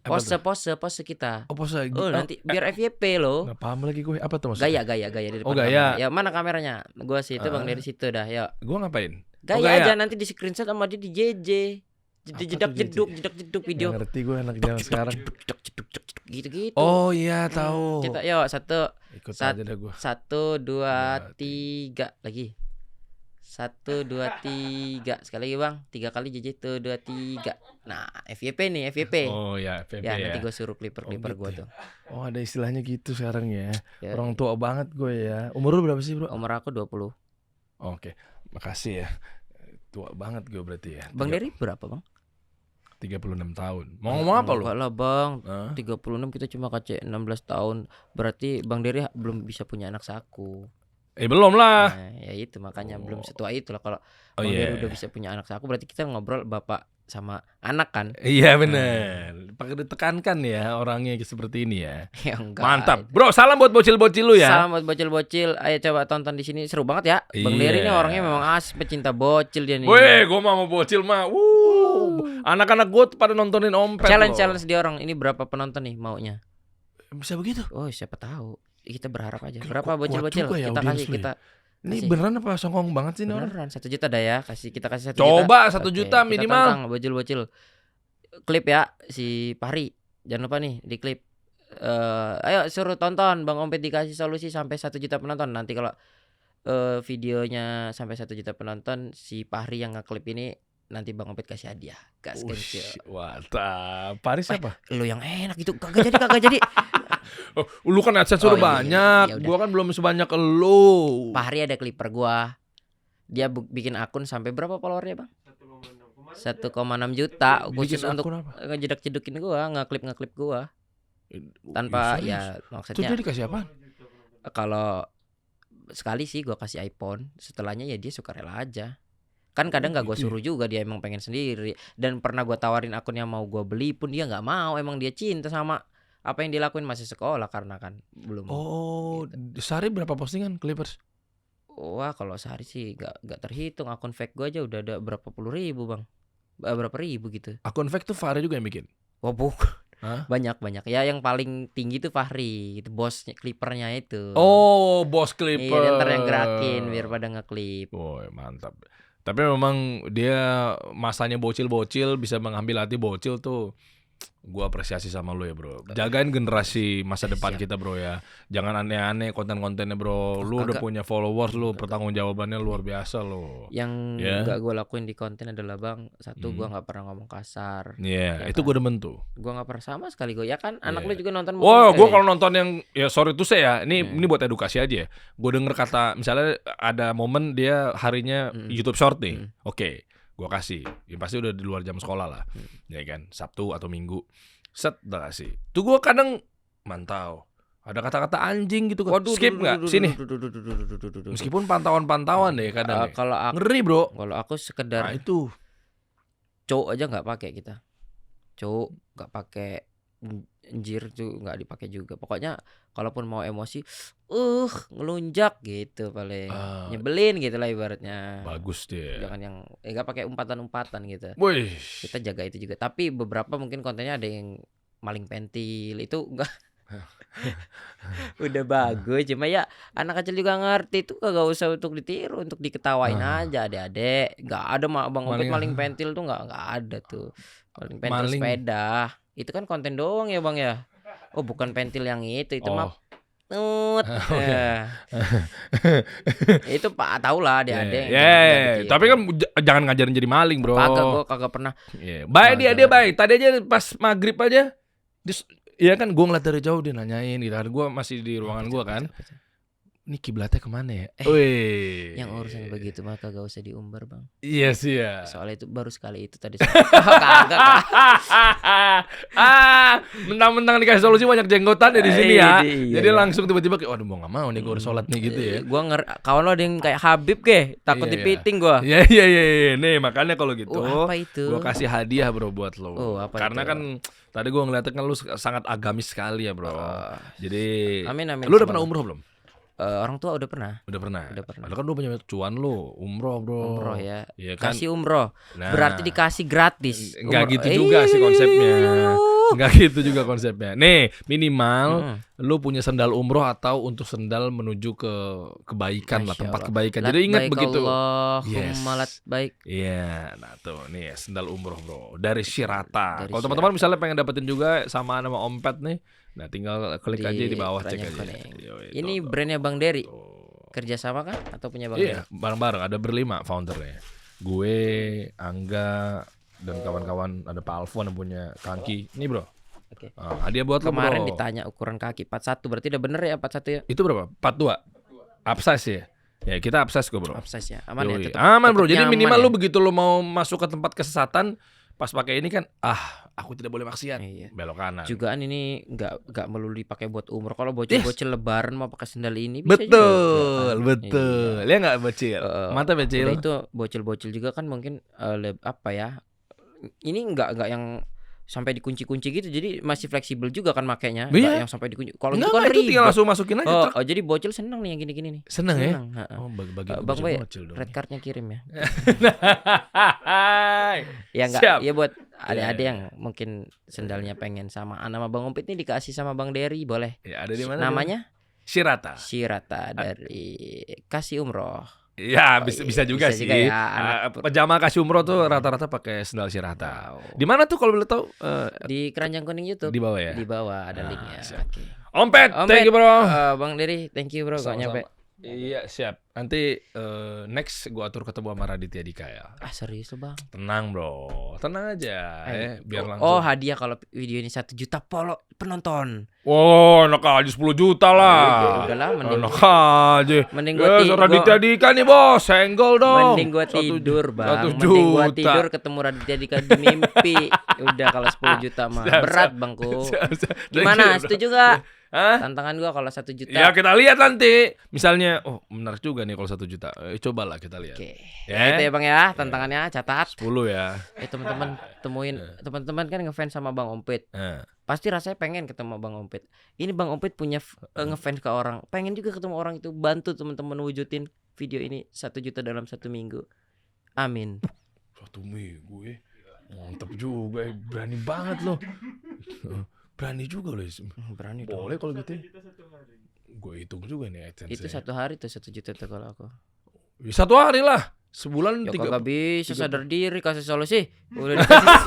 Apa tuh? Pose kita. Oh pose. Oh nanti biar FYP loh. Gak paham lagi gue. Apa tuh maksudnya? Gaya di depan Oh, gaya. kamera. Ya mana kameranya? Gua situ Bang Ah. Dery situ dah. Ya. Gue ngapain? Gaya, Oh, gaya. aja nanti di screenshot sama dia di JJ. Apa tuh Jedak-jeduk video. Gak ngerti gue anak zaman sekarang. Jeduk, gitu-gitu. Oh iya tahu. Kita yuk Ikut sat- aja dah gue. 1 2 Dua, 3 lagi. 1 2 3 sekali lagi Bang. 3 kali JJ 1 2 3. Nah, FYP nih, FYP. Oh ya, FVP Ya, ya. nanti gue suruh clipper-clipper Oh, gue gitu tuh. Oh ada istilahnya gitu sekarang ya. Ya. Orang tua banget gue ya. Umur lu berapa sih bro? Umur aku 20. Oke, makasih ya. Tua banget gue berarti ya. Bang Dery berapa Bang? 36 tahun. Mau ngomong apa lu? Enggak lah Bang. Hah? 36 kita cuma KC 16 tahun. Berarti Bang Dery belum bisa punya anak saku. Belum lah. Nah, ya itu makanya Oh. belum setua itu lah. Kalau Oh Bang iya. Dery udah bisa punya anak saku berarti kita ngobrol bapak sama anak kan? Iya bener. Pakai ditekankan ya orangnya seperti ini ya. Ya enggak. Mantap. Bro, salam buat bocil-bocil lu ya. Salam buat bocil-bocil. Ayo coba tonton di sini, seru banget ya. Bang Iya. Dery ini orangnya memang asik pecinta bocil dia nih. Weh, gue mau bocil mah. Anak-anak gue pada nontonin Ompet. Challenge loh. dia orang. Ini berapa penonton nih maunya? Bisa begitu? Oh, siapa tahu. Kita berharap aja. Kuat Berapa bocil-bocil? juga ya Kita audiens kasih lu ya. kita Ini kasih. beneran apa songong banget sih ini orang? Beneran 1 juta dah ya. Kita kasih 1 juta. Coba 1 Oke, juta kita minimal. tantang bocil-bocil. Klip ya si Pahri. Jangan lupa nih di klip. Ayo suruh tonton Bang Ompet dikasih solusi sampai 1 juta penonton. Nanti kalau videonya sampai 1 juta penonton, si Pahri yang ngeklip ini nanti Bang Ompet kasih hadiah. Gas kencil. Mantap. Paris apa? Lu yang enak itu kagak jadi. Oh, lu kan AdSense udah Oh, iya, banyak. iya, udah. Gua kan belum sebanyak lu. Pahri ada clipper gua. Dia bikin akun sampai berapa followernya, Bang? 1,6. 1,6 juta khusus Bikin untuk akun apa? ngejedak-jedukin gua, ngeklip gua. Tanpa ya Itu maksudnya dia dikasih apa? kalau sekali sih gua kasih iPhone, setelahnya ya dia suka rela aja. Kan kadang nggak gua gitu ya? suruh juga, dia emang pengen sendiri. Dan pernah gua tawarin akun yang mau gua beli pun dia nggak mau, emang dia cinta sama apa yang dilakuin, masih sekolah karena kan belum. Oh, sehari berapa postingan Clippers? Wah kalau sehari sih nggak terhitung, akun fake gua aja udah ada berapa puluh ribu Bang, berapa ribu gitu. Akun fake tuh Fahri juga yang bikin. Wah bukan. Hah? Banyak ya, yang paling tinggi tuh Fahri, itu bosnya clippernya itu. Oh, bos Clipper. Iya, dia ntar yang gerakin biar pada ngeklip. Oh, mantap. Tapi memang dia masanya bocil-bocil bisa mengambil hati bocil tuh. Gua apresiasi sama lu ya bro. Jagain generasi masa depan Siap. kita bro ya. Jangan aneh-aneh konten-kontennya bro. Lu udah Kagak. punya followers lu, pertanggungjawabannya luar biasa lu. Yang Ya. nggak gue lakuin di konten adalah Bang, satu Hmm. gua nggak pernah ngomong kasar. Iya, Ya itu kan? gue demen tuh. Gua nggak pernah sama sekali gue. Ya kan anak Iya. lu juga nonton. Wah, mungkin, gue kalau nonton yang ya sorry tuh saya ini Hmm. ini buat edukasi aja ya. Gue denger kata misalnya ada momen dia harinya Hmm. YouTube Short nih. Hmm. Oke, gue kasih. Ya, pasti udah di luar jam sekolah lah. Ya kan, Sabtu atau Minggu. Set udah kasih. Tuh gue kadang mantau. Ada kata-kata anjing gitu kan. Skip nggak? Sini. Meskipun pantauan-pantauan deh kadang. ya. Kalau aku, Ngeri bro. kalau aku Nah sekedar itu. cowok aja nggak pakai kita. Cowok nggak pakai anjir tuh nggak dipakai juga. Pokoknya kalaupun mau emosi, ngelunjak gitu paling. Ah. Nyebelin gitu lah ibaratnya. Bagus deh. Jangan yang nggak pakai umpan-umpatan gitu. Wih. Kita jaga itu juga. Tapi beberapa mungkin kontennya ada yang maling pentil itu enggak. Udah bagus, cuma ya anak kecil juga ngerti itu kagak usah untuk ditiru, untuk diketawain aja adik-adik. Nggak ada Bang Ompet maling pentil tuh nggak ada tuh. Maling pentil Maling. sepeda. Itu kan konten doang ya Bang ya. Oh bukan pentil yang itu mah Oh. Tut. Itu Pak tahu lah dia ada yang Ya, tapi kan jangan ngajarin jadi maling, bro. kagak, gua kagak pernah. Baik dia baik. Tadi aja pas maghrib aja, iya kan gua ngeliat dari jauh dia nanyain gitu kan. Gua masih di ruangan gua kan. Ini kiblatnya kemana ya? Wih. Yang urusan begitu mah kagak usah diumbar, Bang. Iya sih ya. Soalnya itu baru sekali itu tadi. Kagak. Mentang-mentang dikasih solusi banyak jenggotan ya di sini ya. Iya, Jadi iya. langsung tiba-tiba kayak waduh mau enggak mau nih gua harus sholat nih gitu ya. Gua kawan lo ada yang kayak Habib ke, takut Iya. dipiting gua. Iya. Nih, makanya kalau gitu Apa itu? gua kasih hadiah, bro, buat lo. Oh, apa Karena itu? kan tadi gua ngeliatnya kan lu sangat agamis sekali ya, bro. Jadi Amin. lu udah Semoga. pernah umroh belum? Orang tua udah pernah. Udah pernah. Udah pernah. Padahal kan lu punya cuan lu, umroh, bro. Umroh ya. Iya kan? Kasih umroh. Nah, Berarti dikasih gratis. Enggak Umroh. gitu juga sih konsepnya. Iya. Enggak gitu juga konsepnya. Nih, minimal Mm. lu punya sendal umroh atau untuk sendal menuju ke kebaikan lah, Masya tempat Allah. kebaikan. Jadi ingat begitu. Allahumma lat baik. Iya, nah tuh nih sendal umroh, bro, dari Shirata. Dari Kalau teman-teman misalnya pengen dapetin juga sama nama Om Pet nih, nah tinggal klik aja di bawah, cek Keranjang aja. Kuning. Yoi, Ini tuh. brandnya Bang Dery. Tuh. Kerjasama kan atau punya Bang Iya, Dery? bareng-bareng ada berlima foundernya. Gue, Angga, dan kawan-kawan, ada Pak Alfon yang punya kaki. Ini, bro. Oke. Ah, hadiah buat lo, bro. Kemarin ditanya ukuran kaki 41, berarti udah bener ya 41 ya? Itu berapa? 42. Upsize ya? Ya, kita upsize kok, bro. Upsize ya. Aman ya? Yoi. Tetep- Aman, bro. tetep Jadi nyaman minimal ya? lu begitu lu mau masuk ke tempat kesesatan, pas pakai ini kan, aku tidak boleh maksiat. Iya. Belok kanan. Jugaan ini nggak melulu dipakai buat umroh. Kalau bocil-bocil lebaran mau pakai sendal ini bisa juga. Betul, Iya. betul. Iya. Ya nggak bocil? Mantap ya, Cil. Udah itu bocil-bocil juga kan mungkin apa ya? Ini nggak yang sampai dikunci-kunci gitu. Jadi masih fleksibel juga kan makainya. Nggak Iya. yang sampai dikunci. Kalau Enggak, itu kan itu tinggal ribet. langsung masukin aja. truk. Jadi bocil seneng nih yang gini-gini nih. Seneng ya? Heeh. Oh, bagi Bang Boy, bocil dong. red cardnya kirim ya. Hai. Ya enggak, Siap. ya buat ada Iya. yang mungkin sendalnya pengen samaan sama Bang Umpit nih dikasih sama Bang Dery boleh. Ya, ada di mana? Namanya Shirata. Shirata dari Kasih Umroh. Ya, bisa iya, bisa juga bisa sih. juga ya, anak Pejama kasih umroh tuh rata-rata pakai sendal Shirata. Di mana tuh kalau boleh tahu? Di Keranjang Kuning YouTube. Di bawah ya. Di bawah ada Ah, linknya. siap. Oke. Om Pet, Om thank Pet, you, bro. Bang Dery, thank you bro, gak Sama-sama. nyampe. Iya, siap. Nanti next gua atur ketemu sama Raditya Dika ya. Serius tuh Bang. Tenang, bro. Tenang aja biar Oh, langsung. hadiah kalau video ini 1 juta penonton. Wow, enak aja 10 juta lah. Udahlah, mending Enak aja. mending Ya, Raditya Dika nih, bos. Senggol dong. Mending gua 1 tidur, Bang. 1 Mending gua juta. tidur ketemu Raditya Dika di mimpi. Udah kalau 10 juta mah Siap, berat, siap. Bangku. Siap, siap. Thank Gimana? you, bro. Setuju gak? Hah? Tantangan gua kalau 1 juta. Ya kita lihat nanti. Misalnya, menarik juga nih kalau 1 juta. Cobalah kita lihat. Oke. Ya. Itu ya Bang ya, tantangannya catat. 10 ya. Teman-teman temuin teman-teman kan ngefans sama Bang Ompit. Pasti rasanya pengen ketemu Bang Ompit. Ini Bang Ompit punya ngefans ke orang. Pengen juga ketemu orang itu. Bantu teman-teman wujudin video ini 1 juta dalam 1 minggu. Amin. 1 minggu ya. Mantap juga, berani banget loh. Berani juga loh. Berani dong. Boleh kalau gitu. Gue hitung juga nih AdSense. Itu 1 hari tuh 1 juta tuh kalau aku. 1 hari lah. Sebulan Ya 3. kagak bisa sadar diri kasih solusi. Udah dikasih.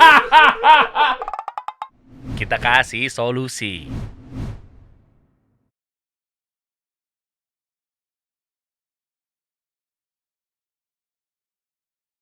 Kita kasih solusi.